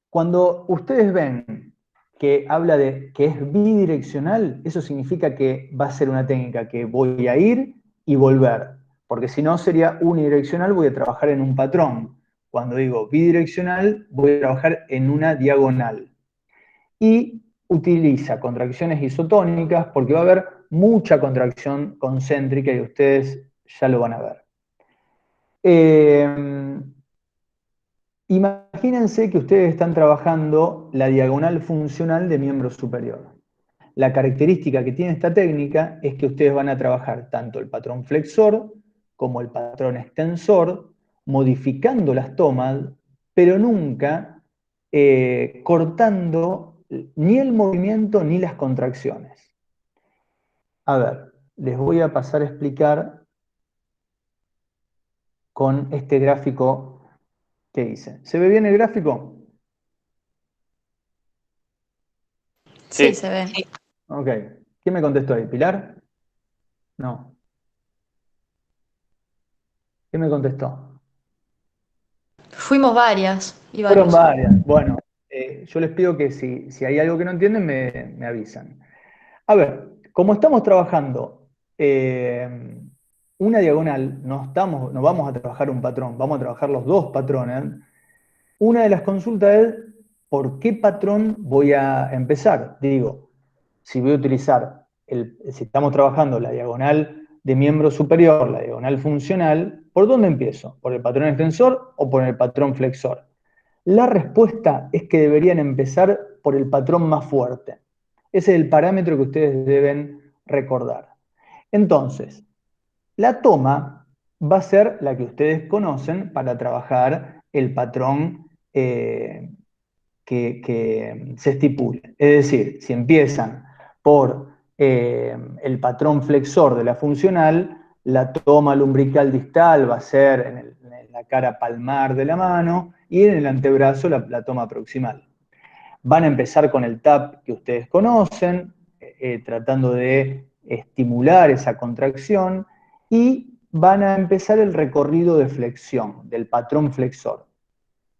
Cuando ustedes ven que habla de que es bidireccional, eso significa que va a ser una técnica que voy a ir y volver, porque si no sería unidireccional, voy a trabajar en un patrón. Cuando digo bidireccional, voy a trabajar en una diagonal. Y utiliza contracciones isotónicas porque va a haber mucha contracción concéntrica y ustedes ya lo van a ver. Imagínense que ustedes están trabajando la diagonal funcional de miembro superior. La característica que tiene esta técnica es que ustedes van a trabajar tanto el patrón flexor como el patrón extensor, modificando las tomas, pero nunca cortando ni el movimiento ni las contracciones. A ver, les voy a pasar a explicar con este gráfico que hice. ¿Se ve bien el gráfico? Sí, se ve. Ok. ¿Quién me contestó ahí? ¿Pilar? No. ¿Quién me contestó? Fuimos varias y Fueron varios. varias. Bueno, yo les pido que si hay algo que no entienden, me avisan. A ver, como estamos trabajando una diagonal, no vamos a trabajar un patrón, vamos a trabajar los dos patrones. Una de las consultas es, ¿por qué patrón voy a empezar? Digo, si voy a utilizar si estamos trabajando la diagonal de miembro superior, la diagonal funcional, ¿por dónde empiezo? ¿Por el patrón extensor o por el patrón flexor? La respuesta es que deberían empezar por el patrón más fuerte. Ese es el parámetro que ustedes deben recordar. Entonces, la toma va a ser la que ustedes conocen para trabajar el patrón que se estipule. Es decir, si empiezan por el patrón flexor de la funcional, la toma lumbrical distal va a ser en la cara palmar de la mano y en el antebrazo la toma proximal. Van a empezar con el tap que ustedes conocen, tratando de estimular esa contracción, y van a empezar el recorrido de flexión, del patrón flexor.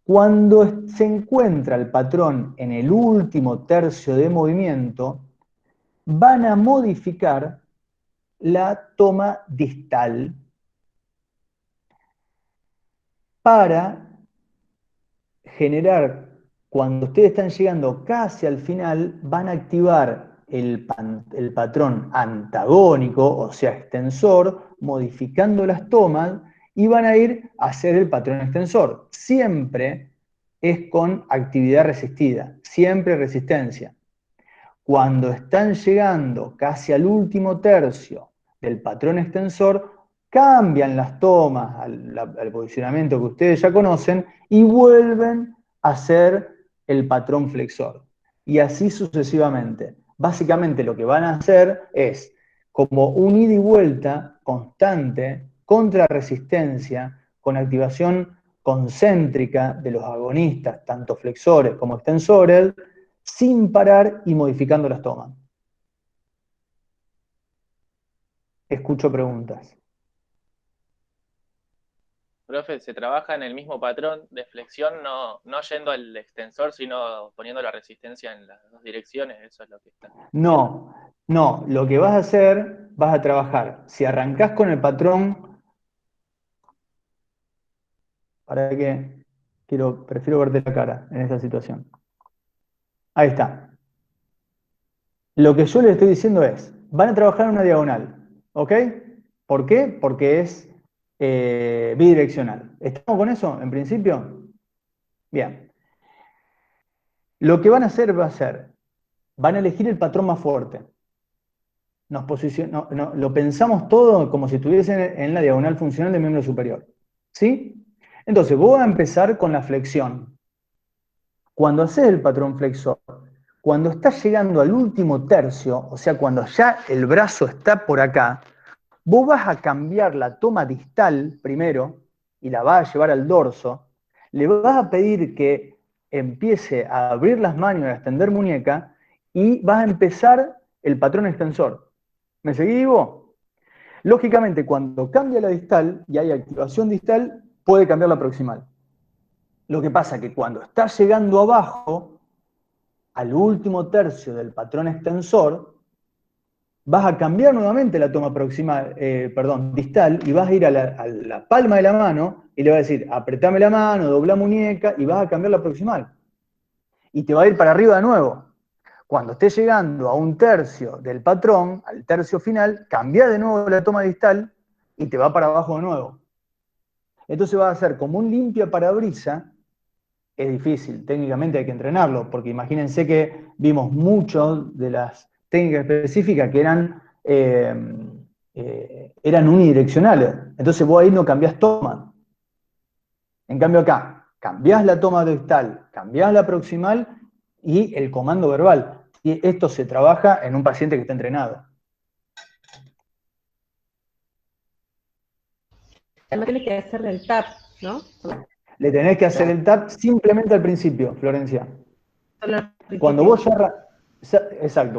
Cuando se encuentra el patrón en el último tercio de movimiento, van a modificar la toma distal para generar, cuando ustedes están llegando casi al final, van a activar el patrón antagónico, o sea, extensor, modificando las tomas, y van a ir a hacer el patrón extensor. Siempre es con actividad resistida, siempre resistencia. Cuando están llegando casi al último tercio del patrón extensor, cambian las tomas al posicionamiento que ustedes ya conocen y vuelven a hacer el patrón flexor. Y así sucesivamente. Básicamente lo que van a hacer es como un ida y vuelta constante, contra resistencia, con activación concéntrica de los agonistas, tanto flexores como extensores, sin parar y modificando las tomas. Escucho preguntas. Profe, ¿se trabaja en el mismo patrón de flexión, no yendo al extensor, sino poniendo la resistencia en las dos direcciones? Eso es lo que está. No, lo que vas a hacer, vas a trabajar. Si arrancás con el patrón, ¿para qué? Prefiero verte la cara en esta situación. Ahí está. Lo que yo les estoy diciendo es, van a trabajar en una diagonal, ¿ok? ¿Por qué? Porque es bidireccional. ¿Estamos con eso en principio? Bien. Lo que van a hacer van a elegir el patrón más fuerte. Lo pensamos todo como si estuviesen en la diagonal funcional del miembro superior. ¿Sí? Entonces, vos vas a empezar con la flexión. Cuando haces el patrón flexor, cuando estás llegando al último tercio, o sea, cuando ya el brazo está por acá, vos vas a cambiar la toma distal primero y la vas a llevar al dorso, le vas a pedir que empiece a abrir las manos y a extender muñeca y vas a empezar el patrón extensor. ¿Me seguís vos? Lógicamente, cuando cambia la distal y hay activación distal, puede cambiar la proximal. Lo que pasa es que cuando estás llegando abajo, al último tercio del patrón extensor, vas a cambiar nuevamente la toma distal, y vas a ir a la palma de la mano y le vas a decir, apretame la mano, dobla muñeca, y vas a cambiar la proximal. Y te va a ir para arriba de nuevo. Cuando estés llegando a un tercio del patrón, al tercio final, cambia de nuevo la toma distal y te va para abajo de nuevo. Entonces va a ser como un limpia parabrisas. Es difícil, técnicamente hay que entrenarlo, porque imagínense que vimos muchas de las técnicas específicas que eran unidireccionales. Entonces vos ahí no cambiás toma. En cambio acá, cambiás la toma distal, cambiás la proximal y el comando verbal. Y esto se trabaja en un paciente que está entrenado. No tienes que hacerle el tap, ¿no? Le tenés que hacer el tap simplemente al principio, Florencia. Cuando vos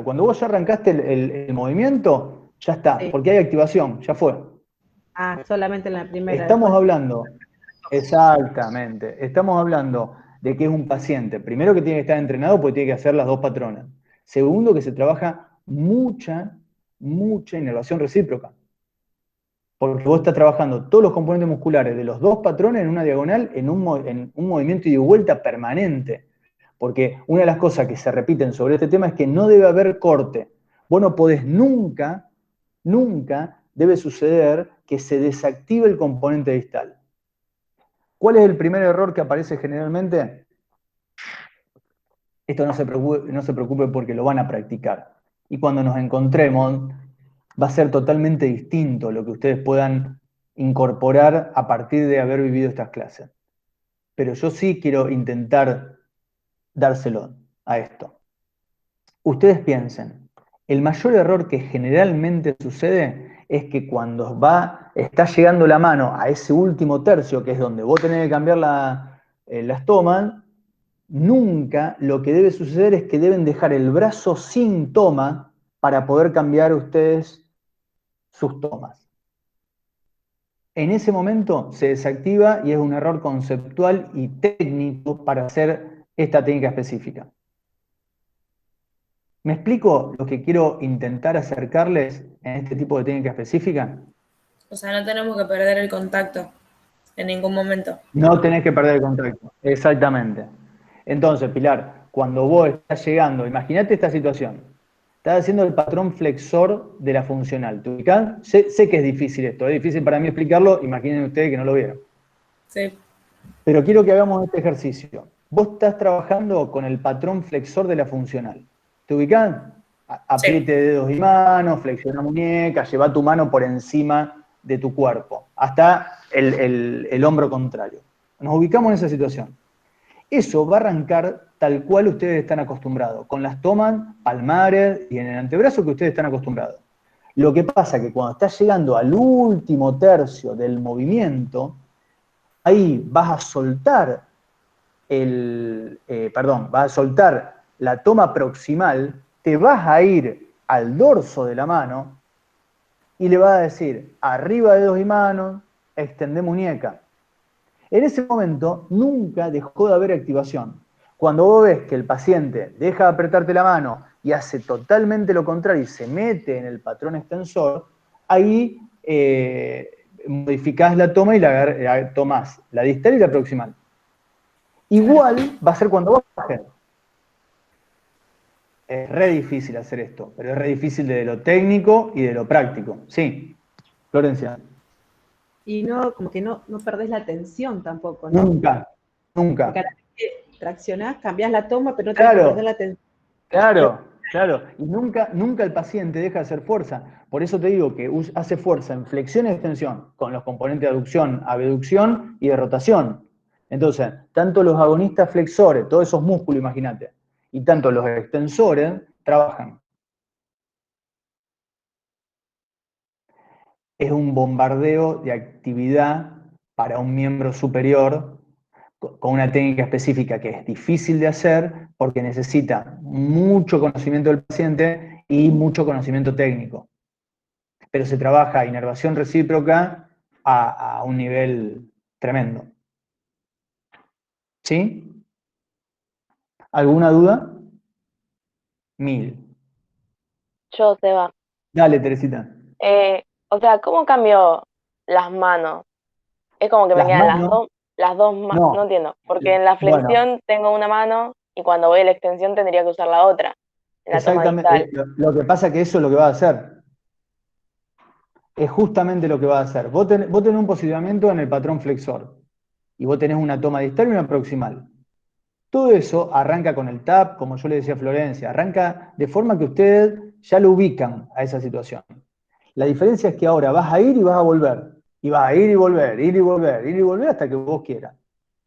cuando vos ya arrancaste el movimiento, ya está, Sí. porque hay activación, ya fue. Ah, solamente en la primera. Estamos después. hablando, exactamente, estamos hablando de que es un paciente, primero que tiene que estar entrenado porque tiene que hacer las dos patronas. Segundo, que se trabaja mucha inervación recíproca. Porque vos estás trabajando todos los componentes musculares de los dos patrones en una diagonal, en un movimiento ida y vuelta permanente. Porque una de las cosas que se repiten sobre este tema es que no debe haber corte. Vos no podés nunca, nunca debe suceder que se desactive el componente distal. ¿Cuál es el primer error que aparece generalmente? Esto no se preocupe porque lo van a practicar. Y cuando nos encontremos, va a ser totalmente distinto lo que ustedes puedan incorporar a partir de haber vivido estas clases. Pero yo sí quiero intentar dárselo a esto. Ustedes piensen, el mayor error que generalmente sucede es que cuando está llegando la mano a ese último tercio, que es donde vos tenés que cambiar las tomas, nunca lo que debe suceder es que deben dejar el brazo sin toma para poder cambiar ustedes sus tomas. En ese momento se desactiva y es un error conceptual y técnico para hacer esta técnica específica. ¿Me explico lo que quiero intentar acercarles en este tipo de técnica específica? O sea, no tenemos que perder el contacto en ningún momento. No tenés que perder el contacto. Exactamente. Entonces, Pilar, cuando vos estás llegando, imagínate esta situación. Estás haciendo el patrón flexor de la funcional. ¿Te ubicás? Sé que es difícil esto, es difícil para mí explicarlo, imaginen ustedes que no lo vieron. Sí. Pero quiero que hagamos este ejercicio. Vos estás trabajando con el patrón flexor de la funcional. ¿Te ubicás? Apriete dedos y manos, flexiona muñeca, lleva tu mano por encima de tu cuerpo, hasta el hombro contrario. Nos ubicamos en esa situación. Eso va a arrancar tal cual ustedes están acostumbrados, con las tomas palmares y en el antebrazo que ustedes están acostumbrados. Lo que pasa es que cuando estás llegando al último tercio del movimiento, ahí vas a soltar vas a soltar la toma proximal, te vas a ir al dorso de la mano y le vas a decir, arriba dedos y manos, extendé muñeca. En ese momento nunca dejó de haber activación. Cuando vos ves que el paciente deja de apretarte la mano y hace totalmente lo contrario y se mete en el patrón extensor, ahí modificás la toma y la tomás la distal y la proximal. Igual va a ser cuando bajes. Es re difícil hacer esto, pero es re difícil de lo técnico y de lo práctico. Sí, Florencia. Y no, como que no perdés la atención tampoco, ¿no? Nunca, nunca. Porque a la vez que traccionás, cambiás la toma, pero no tenés que perder la atención. Claro. Y nunca el paciente deja de hacer fuerza. Por eso te digo que hace fuerza en flexión y extensión, con los componentes de aducción, abducción y de rotación. Entonces, tanto los agonistas flexores, todos esos músculos, imagínate, y tanto los extensores trabajan. Es un bombardeo de actividad para un miembro superior con una técnica específica que es difícil de hacer porque necesita mucho conocimiento del paciente y mucho conocimiento técnico. Pero se trabaja inervación recíproca a un nivel tremendo. ¿Sí? ¿Alguna duda? 1000. Yo, Seba. Dale, Teresita. O sea, ¿cómo cambio las manos? Es como que me Las quedan manos, las dos manos, no entiendo. Porque en la flexión tengo una mano y cuando voy a la extensión tendría que usar la otra. En la toma exactamente. distal. Lo que pasa es que eso es lo que va a hacer. Es justamente lo que va a hacer. Vos tenés un posicionamiento en el patrón flexor y vos tenés una toma distal y una proximal. Todo eso arranca con el TAP, como yo le decía a Florencia, arranca de forma que ustedes ya lo ubican a esa situación. La diferencia es que ahora vas a ir y vas a volver. Y vas a ir y volver, ir y volver, ir y volver hasta que vos quieras.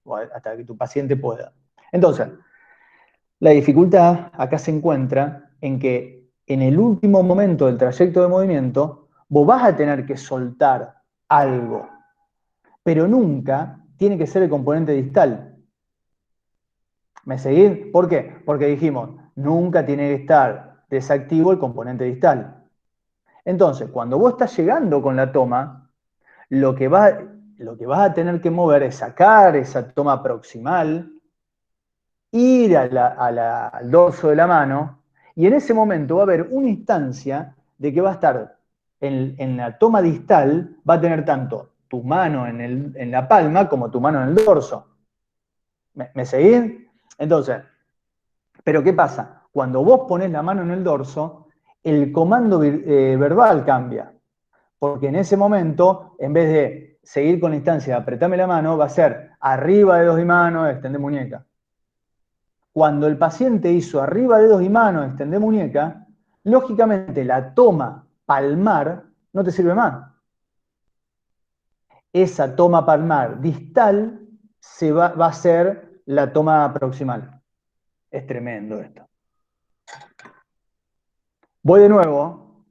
O hasta que tu paciente pueda. Entonces, la dificultad acá se encuentra en que en el último momento del trayecto de movimiento, vos vas a tener que soltar algo. Pero nunca tiene que ser el componente distal. ¿Me seguís? ¿Por qué? Porque dijimos, nunca tiene que estar desactivo el componente distal. Entonces, cuando vos estás llegando con la toma, lo que vas a tener que mover es sacar esa toma proximal, ir al dorso de la mano, y en ese momento va a haber una instancia de que va a estar en la toma distal, va a tener tanto tu mano en la palma como tu mano en el dorso. ¿Me seguís? Entonces, ¿pero qué pasa? Cuando vos pones la mano en el dorso, el comando verbal cambia. Porque en ese momento, en vez de seguir con la instancia de apretame la mano, va a ser arriba dedos y manos, extender muñeca. Cuando el paciente hizo arriba dedos y manos, extender muñeca, lógicamente la toma palmar no te sirve más. Esa toma palmar distal va a ser la toma proximal. Es tremendo esto. Voy de nuevo.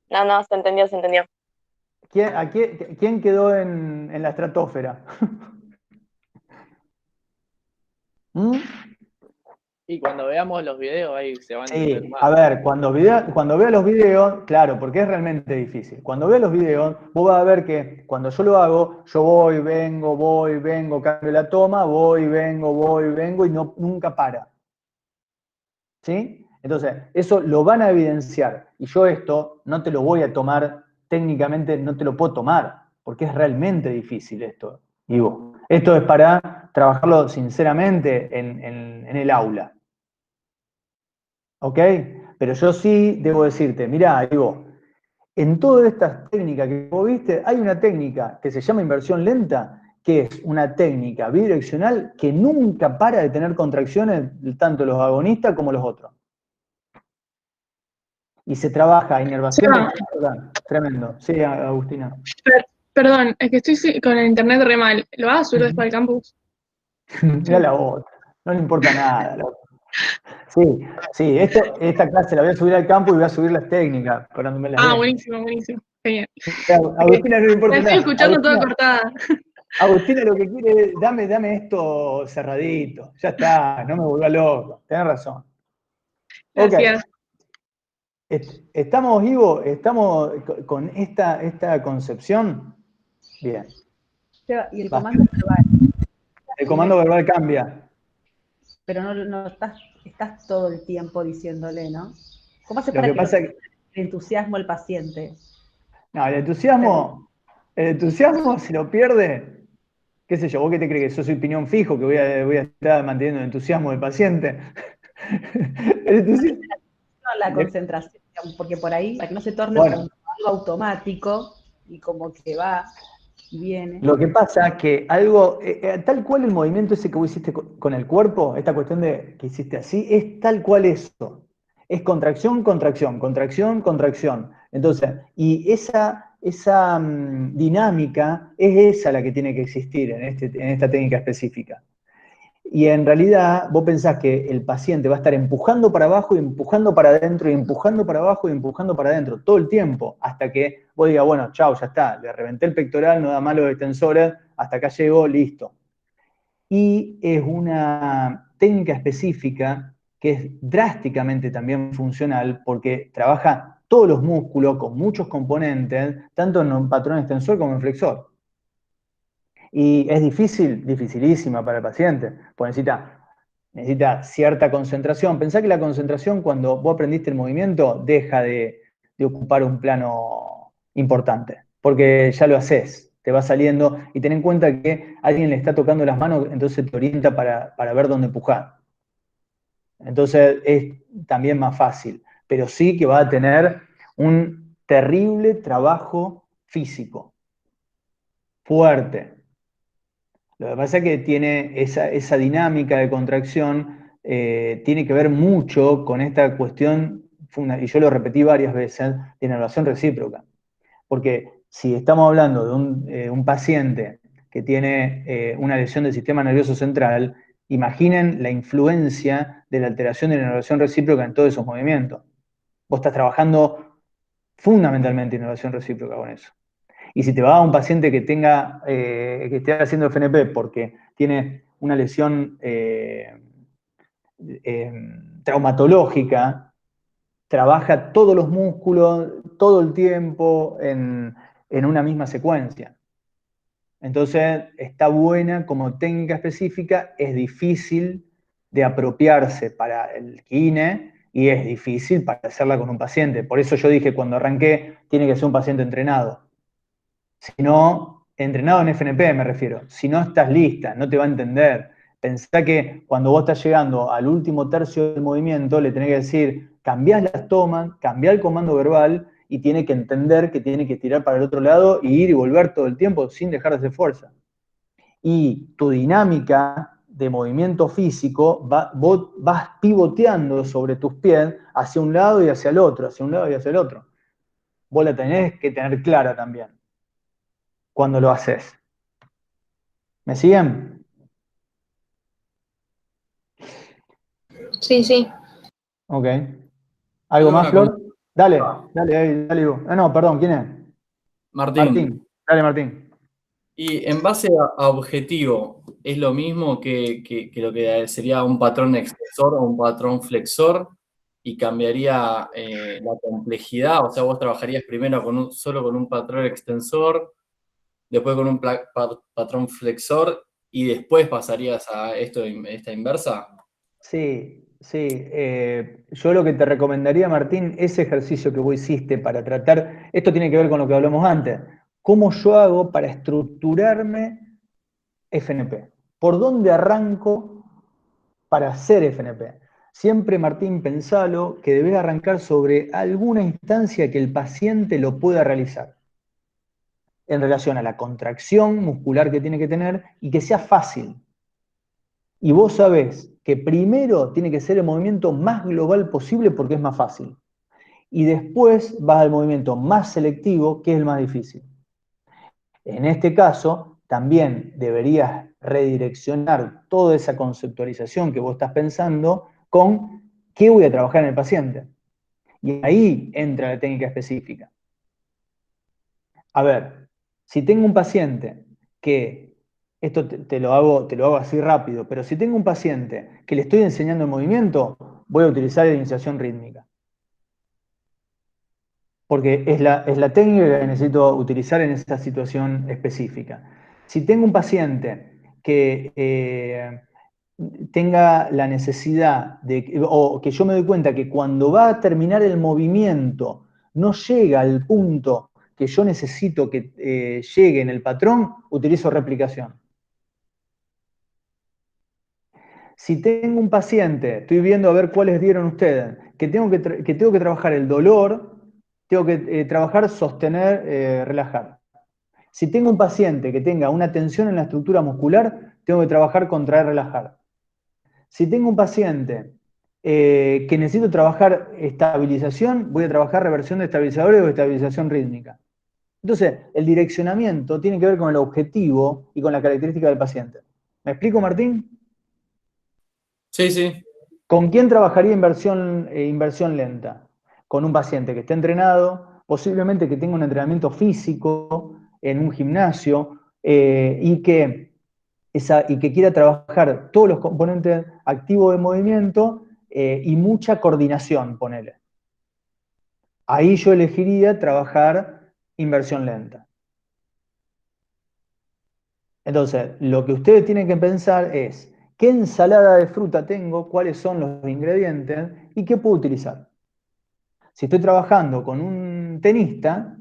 No, se entendió, se entendió. ¿Quién quedó en la estratosfera? ¿Mm? Y cuando veamos los videos ahí se van a Sí, ver más. a ver, cuando vea los videos, claro, porque es realmente difícil. Cuando veas los videos, vos vas a ver que cuando yo lo hago, yo voy, vengo, cambio la toma, voy, vengo y nunca para. ¿Sí? Entonces, eso lo van a evidenciar. Y yo esto no te lo voy a tomar, técnicamente no te lo puedo tomar, porque es realmente difícil esto, Ivo. Esto es para trabajarlo sinceramente en el aula. ¿Ok? Pero yo sí debo decirte, mirá, Ivo, en todas estas técnicas que vos viste, hay una técnica que se llama inversión lenta, que es una técnica bidireccional que nunca para de tener contracciones, tanto los agonistas como los otros. Y se trabaja inervación. Tremendo. Sí, Agustina. Perdón, es que estoy con el internet re mal. ¿Lo vas a subir después al campus? Mira la otra. No le importa nada. Sí, esta clase la voy a subir al campo y voy a subir las técnicas. Cuando me las den. Buenísimo. Genial. A Agustina no le importa La nada. estoy escuchando toda cortada. Agustina lo que quiere es, dame esto cerradito. Ya está, no me vuelva loco. Tenés razón. Gracias. Ok. ¿Estamos, Ivo? ¿Estamos con esta concepción? Bien. Y el comando verbal. El comando verbal cambia. Pero no estás todo el tiempo diciéndole, ¿no? ¿Cómo haces Lo para que pasa el entusiasmo al paciente? No, el entusiasmo se lo pierde. ¿Qué sé yo? ¿Vos qué te crees? ¿Que yo soy piñón fijo? ¿Que voy a estar manteniendo el entusiasmo del paciente? El entusiasmo. No, la concentración, porque por ahí, para que no se torne Bueno. como algo automático y como que va y viene. Lo que pasa es que algo, tal cual el movimiento ese que vos hiciste con el cuerpo, esta cuestión de que hiciste así, es tal cual eso. Es contracción, contracción, contracción, contracción. Entonces, y esa dinámica es esa la que tiene que existir en esta técnica específica. Y en realidad vos pensás que el paciente va a estar empujando para abajo y empujando para adentro y empujando para abajo y empujando para adentro todo el tiempo, hasta que vos digas, bueno, chao, ya está, le reventé el pectoral, no da más los extensores, hasta acá llegó, listo. Y es una técnica específica que es drásticamente también funcional porque trabaja todos los músculos con muchos componentes, tanto en un patrón extensor como en flexor. Y es dificilísima para el paciente, porque necesita cierta concentración. Pensá que la concentración, cuando vos aprendiste el movimiento, deja de ocupar un plano importante, porque ya lo haces, te va saliendo, y ten en cuenta que alguien le está tocando las manos, entonces te orienta para ver dónde empujar. Entonces es también más fácil, pero sí que va a tener un terrible trabajo físico, fuerte. Lo que pasa es que tiene esa dinámica de contracción, tiene que ver mucho con esta cuestión, y yo lo repetí varias veces, de inervación recíproca. Porque si estamos hablando de un paciente que tiene una lesión del sistema nervioso central, imaginen la influencia de la alteración de la inervación recíproca en todos esos movimientos. Vos estás trabajando fundamentalmente inervación recíproca con eso. Y si te va a un paciente que que esté haciendo FNP porque tiene una lesión traumatológica, trabaja todos los músculos, todo el tiempo, en una misma secuencia. Entonces, está buena como técnica específica, es difícil de apropiarse para el kine y es difícil para hacerla con un paciente. Por eso yo dije, cuando arranqué, tiene que ser un paciente entrenado. Si no, entrenado en FNP me refiero, si no estás lista, no te va a entender. Pensá que cuando vos estás llegando al último tercio del movimiento, le tenés que decir, cambiás las tomas, cambiás el comando verbal y tiene que entender que tiene que tirar para el otro lado y ir y volver todo el tiempo sin dejar de hacer fuerza. Y tu dinámica de movimiento físico, vos vas pivoteando sobre tus pies hacia un lado y hacia el otro, hacia un lado y hacia el otro. Vos la tenés que tener clara también cuando lo haces. ¿Me siguen? Sí, sí. Ok. ¿Algo Tengo más, una Flor? Dale, dale vos. Ah, no, perdón, ¿quién es? Martín. Martín. Dale, Martín. Y en base a objetivo, ¿es lo mismo que lo que sería un patrón extensor o un patrón flexor? ¿Y cambiaría la complejidad? O sea, vos trabajarías primero solo con un patrón extensor, después con un patrón flexor, y después pasarías a esta inversa. Sí. Yo lo que te recomendaría, Martín, ese ejercicio que vos hiciste para tratar, esto tiene que ver con lo que hablamos antes, ¿cómo yo hago para estructurarme FNP? ¿Por dónde arranco para hacer FNP? Siempre, Martín, pensalo que debes arrancar sobre alguna instancia que el paciente lo pueda realizar en relación a la contracción muscular que tiene que tener y que sea fácil. Y vos sabés que primero tiene que ser el movimiento más global posible porque es más fácil. Y después vas al movimiento más selectivo, que es el más difícil. En este caso, también deberías redireccionar toda esa conceptualización que vos estás pensando con qué voy a trabajar en el paciente. Y ahí entra la técnica específica. A ver, si tengo un paciente que, esto te lo hago así rápido, pero si tengo un paciente que le estoy enseñando el movimiento, voy a utilizar la iniciación rítmica. Porque es la técnica que necesito utilizar en esta situación específica. Si tengo un paciente que tenga la necesidad o que yo me doy cuenta que cuando va a terminar el movimiento no llega al punto que yo necesito que llegue en el patrón, utilizo replicación. Si tengo un paciente, estoy viendo a ver cuáles dieron ustedes, que tengo que trabajar el dolor, tengo que trabajar sostener, relajar. Si tengo un paciente que tenga una tensión en la estructura muscular, tengo que trabajar contraer, relajar. Si tengo un paciente que necesito trabajar estabilización, voy a trabajar reversión de estabilizadores o estabilización rítmica. Entonces, el direccionamiento tiene que ver con el objetivo y con la característica del paciente. ¿Me explico, Martín? Sí, sí. ¿Con quién trabajaría inversión lenta? Con un paciente que esté entrenado, posiblemente que tenga un entrenamiento físico en un gimnasio y que quiera trabajar todos los componentes activos de movimiento y mucha coordinación, ponele. Ahí yo elegiría trabajar inversión lenta. Entonces, lo que ustedes tienen que pensar es, ¿qué ensalada de fruta tengo? ¿Cuáles son los ingredientes? ¿Y qué puedo utilizar? Si estoy trabajando con un tenista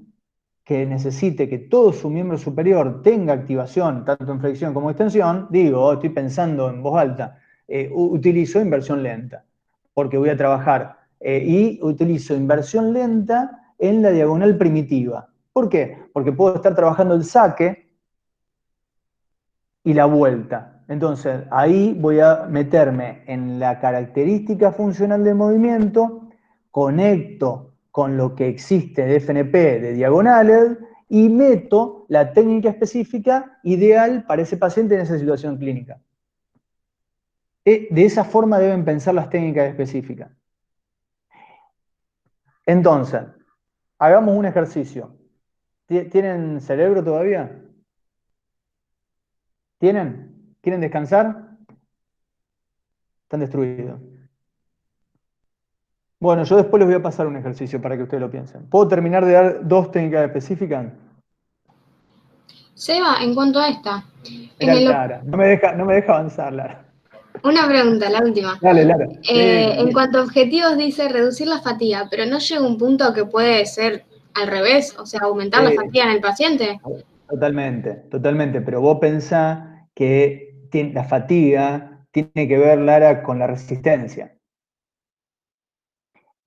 que necesite que todo su miembro superior tenga activación, tanto en flexión como extensión, digo, estoy pensando en voz alta, utilizo inversión lenta, porque voy a trabajar y utilizo inversión lenta en la diagonal primitiva. ¿Por qué? Porque puedo estar trabajando el saque y la vuelta. Entonces, ahí voy a meterme en la característica funcional del movimiento, conecto con lo que existe de FNP de diagonales y meto la técnica específica ideal para ese paciente en esa situación clínica. De esa forma deben pensar las técnicas específicas. Entonces, hagamos un ejercicio. ¿Tienen cerebro todavía? ¿Tienen? ¿Quieren descansar? Están destruidos. Bueno, yo después les voy a pasar un ejercicio para que ustedes lo piensen. ¿Puedo terminar de dar dos técnicas específicas? Seba, en cuanto a esta, Era Lara. No me deja avanzar, Lara. una pregunta, la última. Dale, Lara. En cuanto a objetivos, dice reducir la fatiga, pero no llega un punto que puede ser al revés, o sea, aumentar la fatiga en el paciente. Totalmente. Pero vos pensás que la fatiga tiene que ver, Lara, con la resistencia.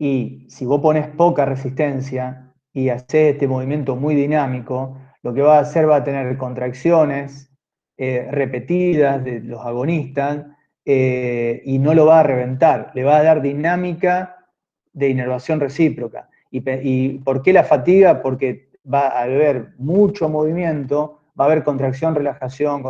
Y si vos pones poca resistencia y haces este movimiento muy dinámico, lo que va a hacer va a tener contracciones repetidas de los agonistas y no lo va a reventar, le va a dar dinámica de inervación recíproca. ¿Y por qué la fatiga? Porque va a haber mucho movimiento, va a haber contracción, relajación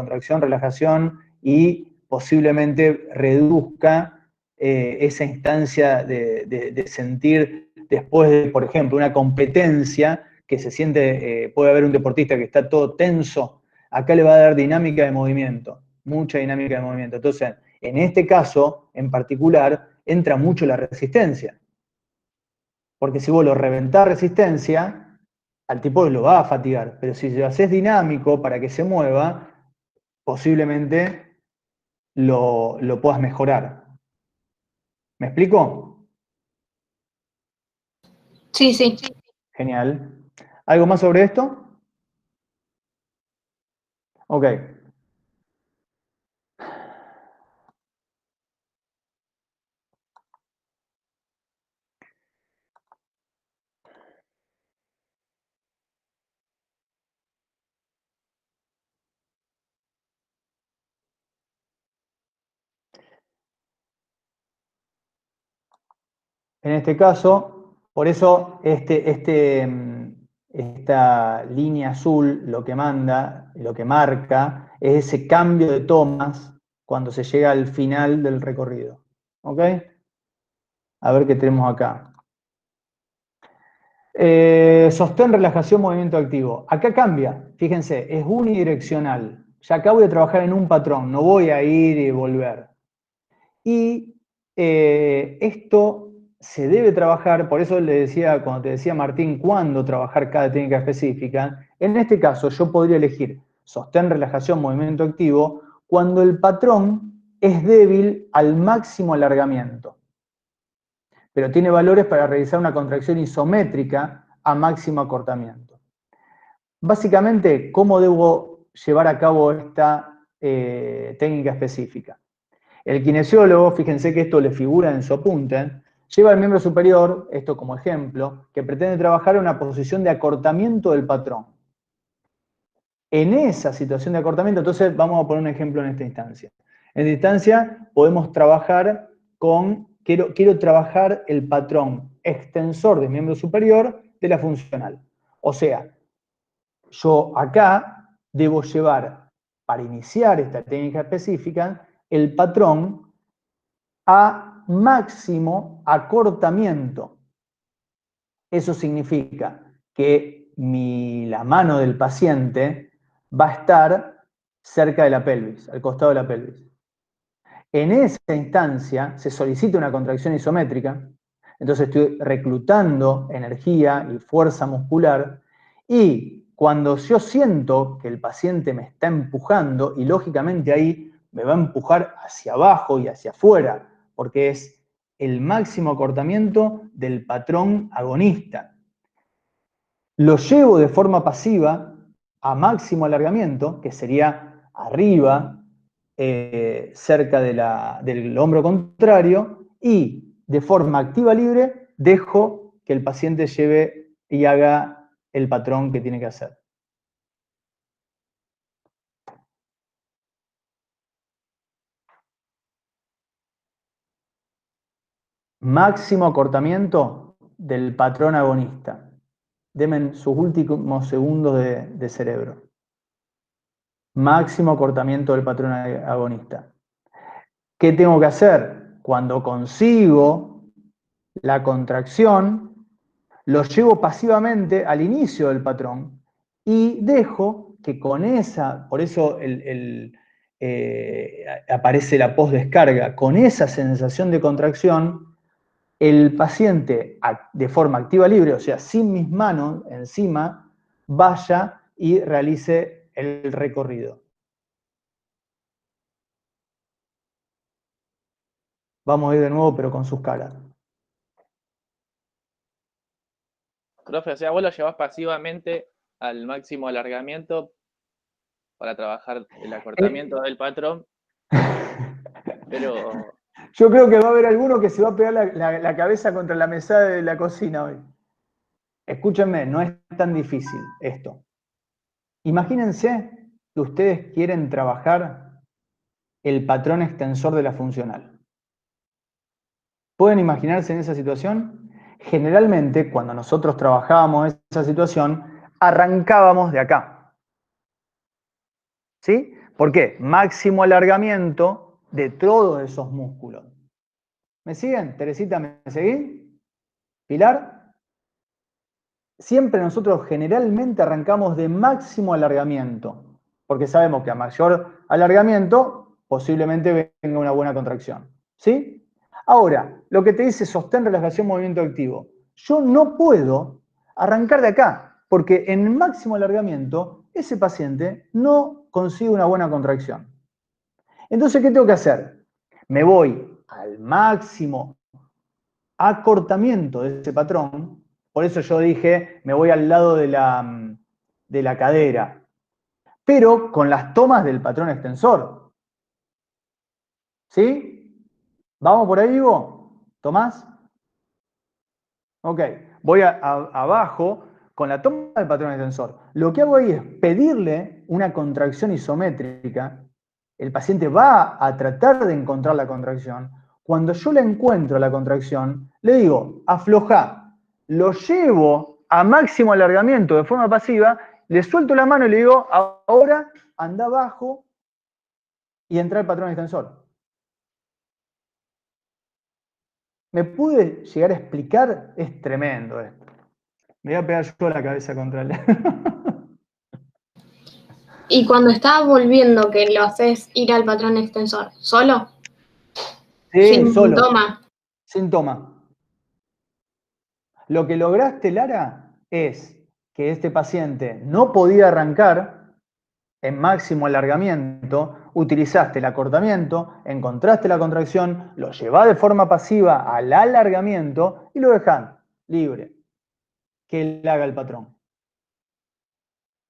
y posiblemente reduzca esa instancia de sentir después de, por ejemplo, una competencia que se siente, puede haber un deportista que está todo tenso, acá le va a dar dinámica de movimiento, mucha dinámica de movimiento. Entonces, en este caso, en particular, entra mucho la resistencia. Porque si vos lo reventás resistencia, al tipo lo va a fatigar. Pero si lo haces dinámico para que se mueva, posiblemente lo puedas mejorar. ¿Me explico? Sí, sí. Genial. ¿Algo más sobre esto? Ok. En este caso, por eso esta línea azul lo que manda, lo que marca, es ese cambio de tomas cuando se llega al final del recorrido. ¿Ok? A ver qué tenemos acá. Sostén, relajación, movimiento activo. Acá cambia, fíjense, es unidireccional. Ya acá voy a trabajar en un patrón, no voy a ir y volver. Y esto se debe trabajar, por eso le decía, cuando te decía Martín, cuándo trabajar cada técnica específica. En este caso yo podría elegir sostén, relajación, movimiento activo, cuando el patrón es débil al máximo alargamiento, pero tiene valores para realizar una contracción isométrica a máximo acortamiento. Básicamente, ¿cómo debo llevar a cabo esta técnica específica? El kinesiólogo, fíjense que esto le figura en su apunte, lleva al miembro superior, esto como ejemplo, que pretende trabajar en una posición de acortamiento del patrón. En esa situación de acortamiento, entonces vamos a poner un ejemplo en esta instancia. En esta instancia podemos trabajar con, quiero trabajar el patrón extensor del miembro superior de la funcional. O sea, yo acá debo llevar, para iniciar esta técnica específica, el patrón a máximo acortamiento. Eso significa que la mano del paciente va a estar cerca de la pelvis, al costado de la pelvis. En esa instancia se solicita una contracción isométrica, entonces estoy reclutando energía y fuerza muscular, y cuando yo siento que el paciente me está empujando, y lógicamente ahí me va a empujar hacia abajo y hacia afuera, porque es el máximo acortamiento del patrón agonista. Lo llevo de forma pasiva a máximo alargamiento, que sería arriba, cerca del hombro contrario, y de forma activa libre dejo que el paciente lleve y haga el patrón que tiene que hacer. Máximo acortamiento del patrón agonista. Denme sus últimos segundos de cerebro. Máximo acortamiento del patrón agonista. ¿Qué tengo que hacer? Cuando consigo la contracción, lo llevo pasivamente al inicio del patrón y dejo que con esa, por eso aparece la postdescarga, con esa sensación de contracción, el paciente de forma activa libre, o sea, sin mis manos encima, vaya y realice el recorrido. Vamos a ir de nuevo, pero con sus caras. Profe, o sea, vos lo llevás pasivamente al máximo alargamiento para trabajar el acortamiento del patrón, pero Yo creo que va a haber alguno que se va a pegar la cabeza contra la mesa de la cocina hoy. Escúchenme, no es tan difícil esto. Imagínense que ustedes quieren trabajar el patrón extensor de la funcional. ¿Pueden imaginarse en esa situación? Generalmente, cuando nosotros trabajábamos esa situación, arrancábamos de acá. ¿Sí? ¿Por qué? Máximo alargamiento de todos esos músculos. ¿Me siguen? Teresita, ¿me seguís? ¿Pilar? Siempre nosotros generalmente arrancamos de máximo alargamiento, porque sabemos que a mayor alargamiento posiblemente venga una buena contracción. ¿Sí? Ahora, lo que te dice sostén, relajación, movimiento activo. Yo no puedo arrancar de acá, porque en máximo alargamiento ese paciente no consigue una buena contracción. Entonces, ¿qué tengo que hacer? Me voy al máximo acortamiento de ese patrón. Por eso yo dije, me voy al lado de la cadera, pero con las tomas del patrón extensor. ¿Sí? ¿Vamos por ahí, Ivo? ¿Tomás? Ok, voy abajo con la toma del patrón extensor. Lo que hago ahí es pedirle una contracción isométrica. El paciente va a tratar de encontrar la contracción. Cuando yo le encuentro la contracción, le digo, afloja. Lo llevo a máximo alargamiento de forma pasiva, le suelto la mano y le digo, ahora anda abajo y entra el patrón extensor. ¿Me pude llegar a explicar? Es tremendo esto. Me voy a pegar yo la cabeza contra él. Y cuando estás volviendo, que lo haces ir al patrón extensor, ¿solo? Sí, Sin solo. toma. Sin toma. Lo que lograste, Lara, es que este paciente no podía arrancar en máximo alargamiento, utilizaste el acortamiento, encontraste la contracción, lo llevás de forma pasiva al alargamiento y lo dejás libre, que él haga el patrón.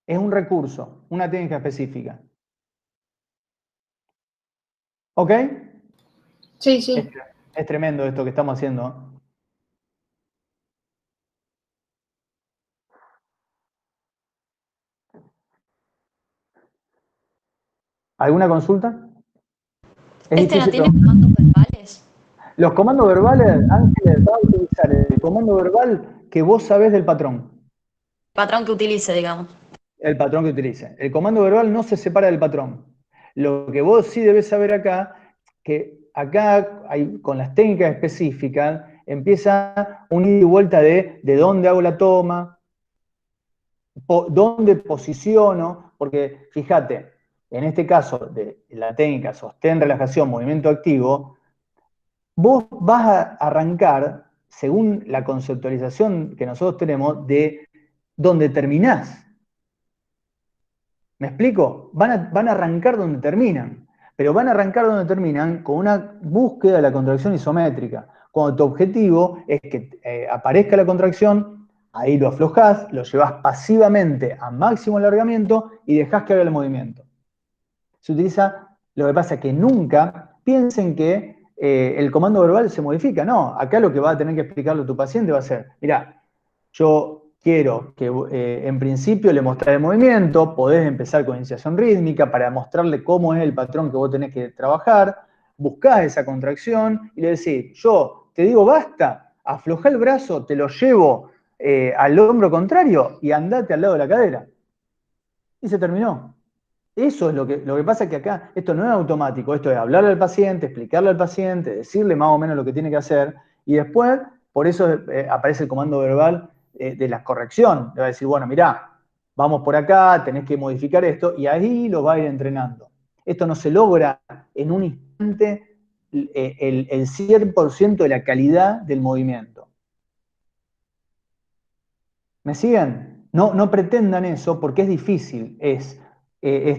Es un recurso, una técnica específica. ¿Ok? Sí, sí. Es tremendo esto que estamos haciendo. ¿Alguna consulta? ¿Es ¿Este no difícil? tiene comandos verbales? Los comandos verbales, Ángeles, va a utilizar el comando verbal que vos sabés del patrón. Patrón que utilice, digamos. El patrón que utilice. El comando verbal no se separa del patrón. Lo que vos sí debés saber acá, que acá hay, con las técnicas específicas, empieza un ida y vuelta de dónde hago la toma, dónde posiciono, porque fíjate, en este caso de la técnica sostén, relajación, movimiento activo, vos vas a arrancar, según la conceptualización que nosotros tenemos, de donde terminás. ¿Me explico? Van a arrancar donde terminan, pero van a arrancar donde terminan con una búsqueda de la contracción isométrica. Cuando tu objetivo es que aparezca la contracción, ahí lo aflojás, lo llevas pasivamente a máximo alargamiento y dejás que haga el movimiento. Se utiliza, lo que pasa es que nunca piensen que el comando verbal se modifica. No, acá lo que va a tener que explicarle a tu paciente va a ser, mira, yo quiero que en principio le mostraré el movimiento, podés empezar con iniciación rítmica para mostrarle cómo es el patrón que vos tenés que trabajar, buscás esa contracción y le decís, yo te digo basta, aflojá el brazo, te lo llevo al hombro contrario y andate al lado de la cadera. Y se terminó. Eso es lo que pasa, que acá esto no es automático, esto es hablarle al paciente, explicarle al paciente, decirle más o menos lo que tiene que hacer, y después, por eso aparece el comando verbal de la corrección. Le va a decir, bueno, mirá, vamos por acá, tenés que modificar esto, y ahí lo va a ir entrenando. Esto no se logra en un instante el 100% de la calidad del movimiento. ¿Me siguen? No pretendan eso porque es difícil, es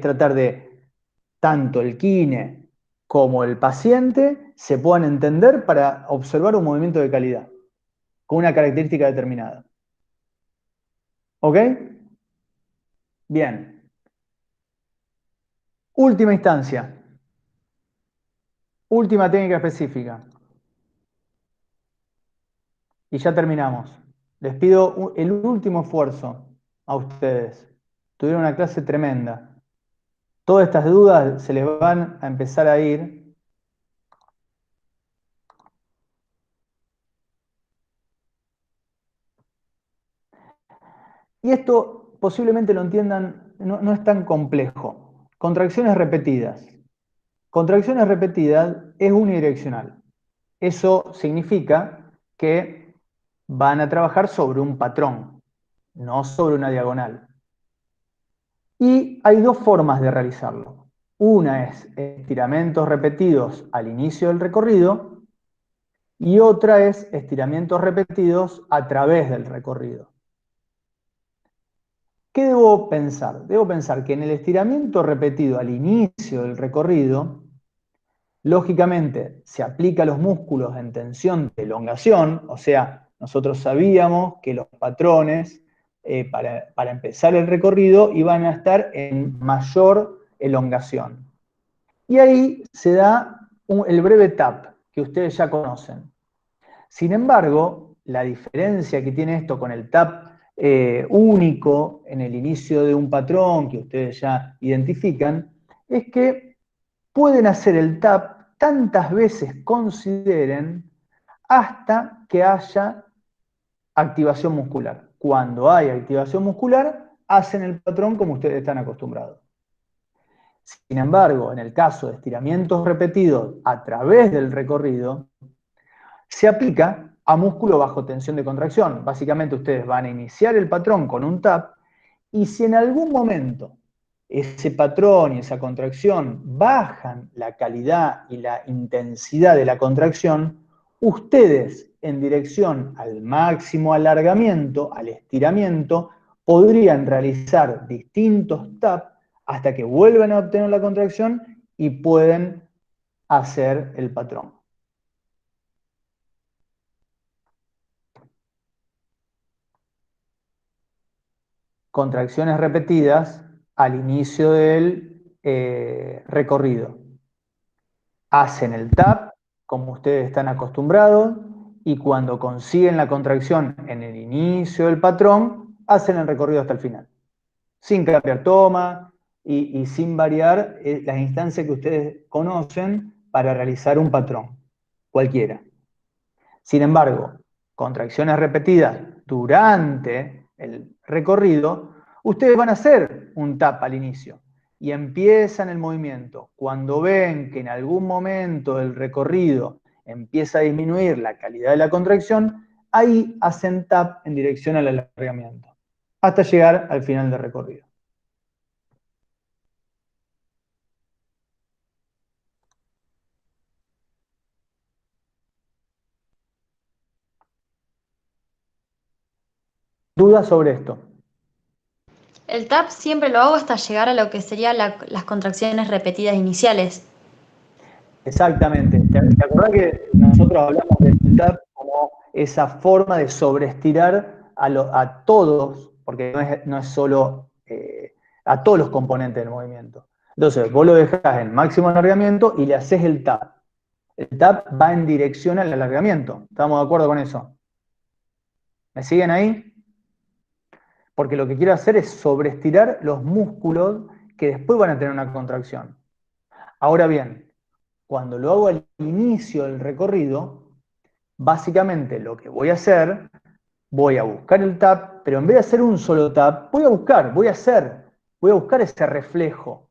tratar de tanto el kine como el paciente se puedan entender para observar un movimiento de calidad, con una característica determinada. ¿Ok? Bien. Última instancia. Última técnica específica. Y ya terminamos. Les pido el último esfuerzo a ustedes. Tuvieron una clase tremenda. Todas estas dudas se les van a empezar a ir. Y esto posiblemente lo entiendan, no es tan complejo. Contracciones repetidas. Contracciones repetidas es unidireccional. Eso significa que van a trabajar sobre un patrón, no sobre una diagonal. Y hay dos formas de realizarlo. Una es estiramientos repetidos al inicio del recorrido y otra es estiramientos repetidos a través del recorrido. ¿Qué debo pensar? Debo pensar que en el estiramiento repetido al inicio del recorrido, lógicamente se aplica a los músculos en tensión de elongación, o sea, nosotros sabíamos que los patrones para empezar el recorrido iban a estar en mayor elongación. Y ahí se da el breve tap, que ustedes ya conocen. Sin embargo, la diferencia que tiene esto con el tap único en el inicio de un patrón que ustedes ya identifican, es que pueden hacer el tap tantas veces consideren hasta que haya activación muscular. Cuando hay activación muscular, hacen el patrón como ustedes están acostumbrados. Sin embargo, en el caso de estiramientos repetidos a través del recorrido, se aplica a músculo bajo tensión de contracción. Básicamente ustedes van a iniciar el patrón con un tap y si en algún momento ese patrón y esa contracción bajan la calidad y la intensidad de la contracción, ustedes en dirección al máximo alargamiento, al estiramiento, podrían realizar distintos taps hasta que vuelvan a obtener la contracción y pueden hacer el patrón. Contracciones repetidas al inicio del recorrido. Hacen el tap, como ustedes están acostumbrados, y cuando consiguen la contracción en el inicio del patrón, hacen el recorrido hasta el final. Sin cambiar toma y sin variar las instancias que ustedes conocen para realizar un patrón, cualquiera. Sin embargo, contracciones repetidas durante el recorrido, ustedes van a hacer un tap al inicio y empiezan el movimiento. Cuando ven que en algún momento del recorrido empieza a disminuir la calidad de la contracción, ahí hacen tap en dirección al alargamiento, hasta llegar al final del recorrido. ¿Dudas sobre esto? El tap siempre lo hago hasta llegar a lo que serían las contracciones repetidas iniciales. Exactamente. ¿Te acordás que nosotros hablamos del tap como esa forma de sobreestirar a todos, porque no es solo a todos los componentes del movimiento? Entonces, vos lo dejás en máximo alargamiento y le haces el tap. El tap va en dirección al alargamiento. ¿Estamos de acuerdo con eso? ¿Me siguen ahí? Porque lo que quiero hacer es sobreestirar los músculos que después van a tener una contracción. Ahora bien, cuando lo hago al inicio del recorrido, básicamente lo que voy a hacer, voy a buscar el tap, pero en vez de hacer un solo tap, voy a buscar ese reflejo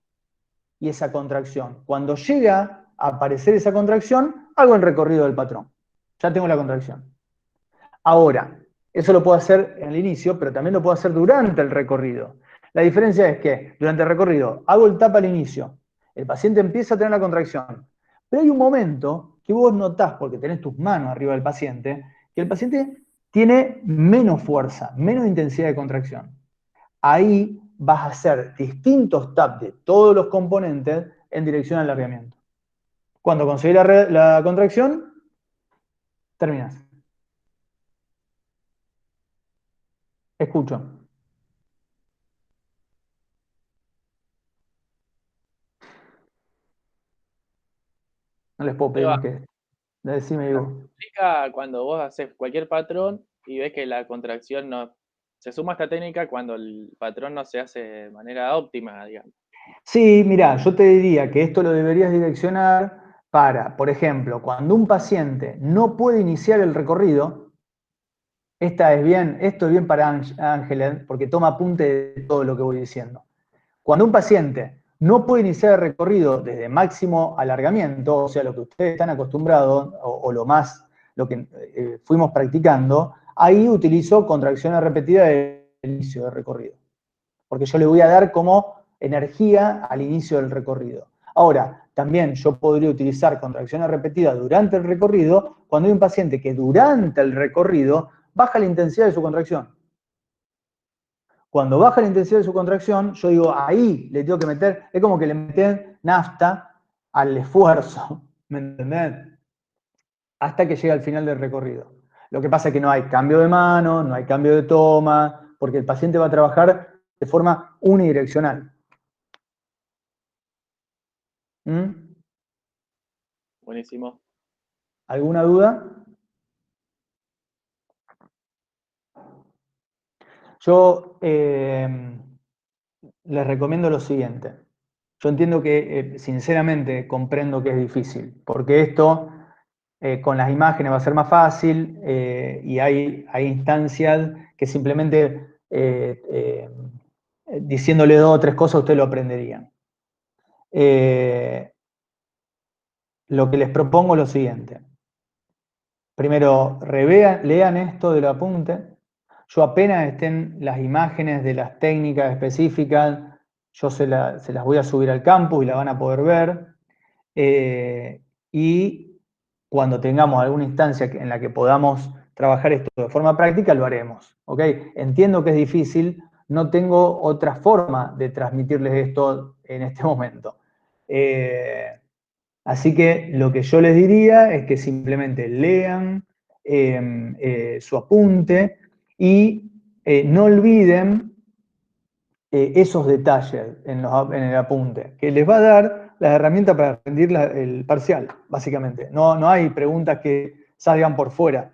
y esa contracción. Cuando llega a aparecer esa contracción, hago el recorrido del patrón. Ya tengo la contracción. Ahora, eso lo puedo hacer en el inicio, pero también lo puedo hacer durante el recorrido. La diferencia es que durante el recorrido hago el tap al inicio, el paciente empieza a tener la contracción, pero hay un momento que vos notás, porque tenés tus manos arriba del paciente, que el paciente tiene menos fuerza, menos intensidad de contracción. Ahí vas a hacer distintos taps de todos los componentes en dirección al alargamiento. Cuando conseguís la contracción, terminás. Escucho. No les puedo pedir más que... Decime, Diego. Explica cuando vos haces cualquier patrón y ves que la contracción no... Se suma esta técnica cuando el patrón no se hace de manera óptima, digamos. Sí, mira, yo te diría que esto lo deberías direccionar para, por ejemplo, cuando un paciente no puede iniciar el recorrido, esto es bien para Ángela, porque toma apunte de todo lo que voy diciendo. Cuando un paciente no puede iniciar el recorrido desde máximo alargamiento, o sea, lo que ustedes están acostumbrados, o lo que fuimos practicando, ahí utilizo contracciones repetidas del inicio del recorrido. Porque yo le voy a dar como energía al inicio del recorrido. Ahora, también yo podría utilizar contracciones repetidas durante el recorrido cuando hay un paciente que durante el recorrido baja la intensidad de su contracción. Cuando baja la intensidad de su contracción, yo digo, ahí le tengo que meter, es como que le meten nafta al esfuerzo, ¿me entendés? Hasta que llega al final del recorrido. Lo que pasa es que no hay cambio de mano, no hay cambio de toma, porque el paciente va a trabajar de forma unidireccional. ¿Mm? Buenísimo. ¿Alguna duda? Yo les recomiendo lo siguiente. Yo entiendo que, sinceramente, comprendo que es difícil, porque esto con las imágenes va a ser más fácil y hay instancias que simplemente diciéndole 2 o 3 cosas ustedes lo aprenderían. Lo que les propongo es lo siguiente. Primero, lean esto del apunte. Yo apenas estén las imágenes de las técnicas específicas, yo se las voy a subir al campus y la van a poder ver. Y cuando tengamos alguna instancia en la que podamos trabajar esto de forma práctica, lo haremos. ¿Ok? Entiendo que es difícil, no tengo otra forma de transmitirles esto en este momento. Así que lo que yo les diría es que simplemente lean su apunte y no olviden esos detalles en el apunte, que les va a dar las herramientas para rendir el parcial, básicamente. No hay preguntas que salgan por fuera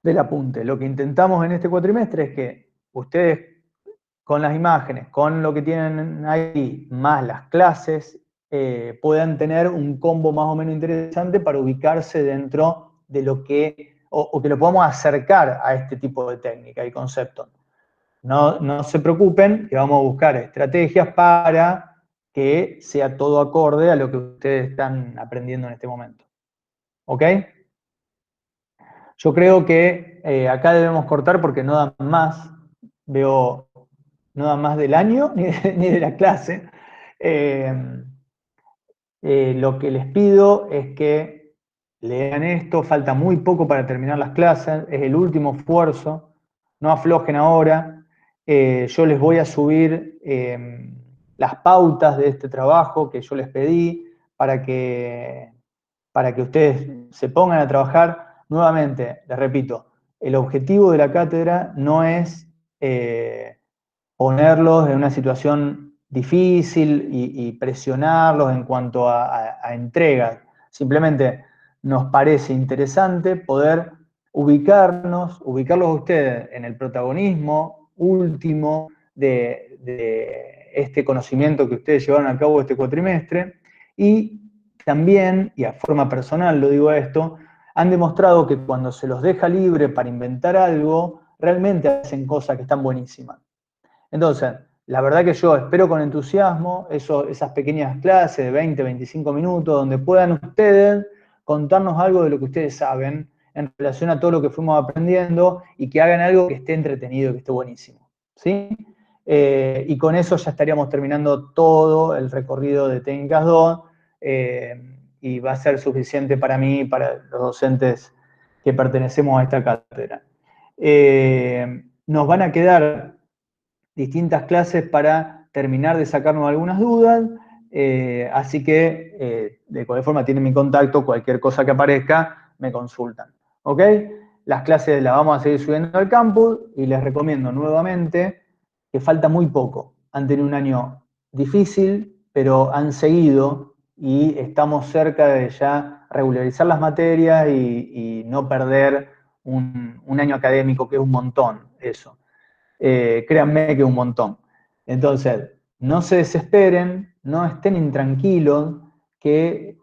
del apunte. Lo que intentamos en este cuatrimestre es que ustedes, con las imágenes, con lo que tienen ahí, más las clases, puedan tener un combo más o menos interesante para ubicarse dentro de lo que, o que lo podamos acercar a este tipo de técnica y conceptos. No se preocupen, que vamos a buscar estrategias para que sea todo acorde a lo que ustedes están aprendiendo en este momento. ¿Ok? Yo creo que acá debemos cortar porque no dan más. Veo, no dan más del año ni de la clase. Lo que les pido es que lean esto, falta muy poco para terminar las clases, es el último esfuerzo, no aflojen ahora. Yo les voy a subir las pautas de este trabajo que yo les pedí para que ustedes se pongan a trabajar. Nuevamente, les repito, el objetivo de la cátedra no es ponerlos en una situación difícil y presionarlos en cuanto a entregas. Simplemente nos parece interesante poder ubicarlos a ustedes en el protagonismo último de este conocimiento que ustedes llevaron a cabo este cuatrimestre, y también, y a forma personal lo digo esto, han demostrado que cuando se los deja libre para inventar algo, realmente hacen cosas que están buenísimas. Entonces, la verdad que yo espero con entusiasmo esas pequeñas clases de 20, 25 minutos donde puedan ustedes contarnos algo de lo que ustedes saben en relación a todo lo que fuimos aprendiendo y que hagan algo que esté entretenido, que esté buenísimo. ¿Sí? Y con eso ya estaríamos terminando todo el recorrido de Técnicas 2 y va a ser suficiente para mí y para los docentes que pertenecemos a esta cátedra. Nos van a quedar distintas clases para terminar de sacarnos algunas dudas, así que de cualquier forma tienen mi contacto, cualquier cosa que aparezca, me consultan. ¿Ok? Las clases las vamos a seguir subiendo al campus y les recomiendo nuevamente que falta muy poco. Han tenido un año difícil, pero han seguido y estamos cerca de ya regularizar las materias y no perder un año académico, que es un montón eso. Créanme que es un montón. Entonces, no se desesperen, no estén intranquilos, que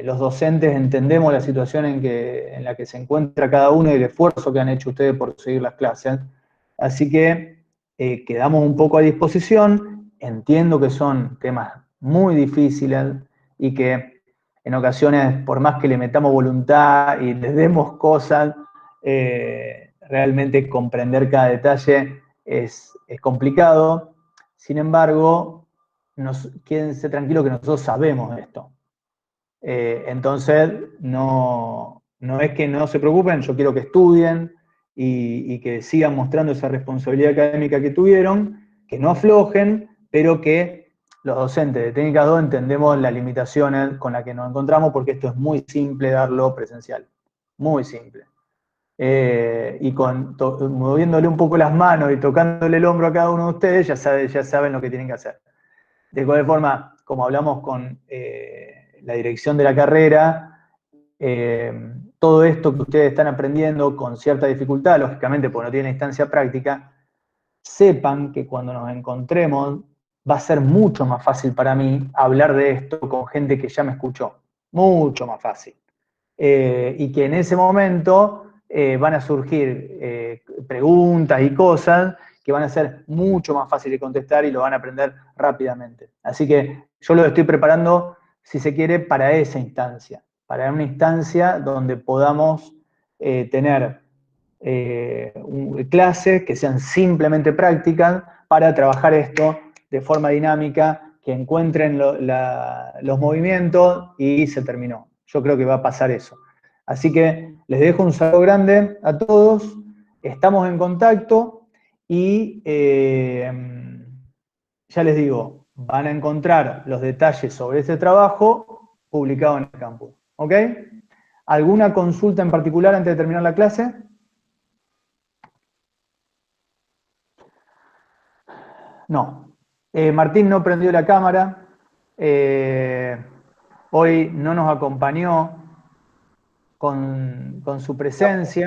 los docentes entendemos la situación en la que se encuentra cada uno y el esfuerzo que han hecho ustedes por seguir las clases. Así que quedamos un poco a disposición. Entiendo que son temas muy difíciles y que en ocasiones, por más que le metamos voluntad y les demos cosas, realmente comprender cada detalle es complicado. Sin embargo, quédense tranquilos que nosotros sabemos esto. Entonces, no es que no se preocupen, yo quiero que estudien y que sigan mostrando esa responsabilidad académica que tuvieron, que no aflojen, pero que los docentes de Técnicas 2 entendemos las limitaciones con las que nos encontramos, porque esto es muy simple darlo presencial, muy simple. Y moviéndole un poco las manos y tocándole el hombro a cada uno de ustedes, ya saben lo que tienen que hacer. De cualquier forma, como hablamos con la dirección de la carrera, todo esto que ustedes están aprendiendo con cierta dificultad, lógicamente porque no tienen instancia práctica, sepan que cuando nos encontremos va a ser mucho más fácil para mí hablar de esto con gente que ya me escuchó, mucho más fácil. Y que en ese momento van a surgir preguntas y cosas que van a ser mucho más fáciles de contestar y lo van a aprender rápidamente. Así que yo lo estoy preparando, si se quiere, para esa instancia, para una instancia donde podamos tener clases que sean simplemente prácticas para trabajar esto de forma dinámica, que encuentren los movimientos y se terminó. Yo creo que va a pasar eso. Así que les dejo un saludo grande a todos, estamos en contacto y ya les digo, van a encontrar los detalles sobre este trabajo publicado en el campus. ¿Ok? ¿Alguna consulta en particular antes de terminar la clase? No. Martín no prendió la cámara. Hoy no nos acompañó con su presencia.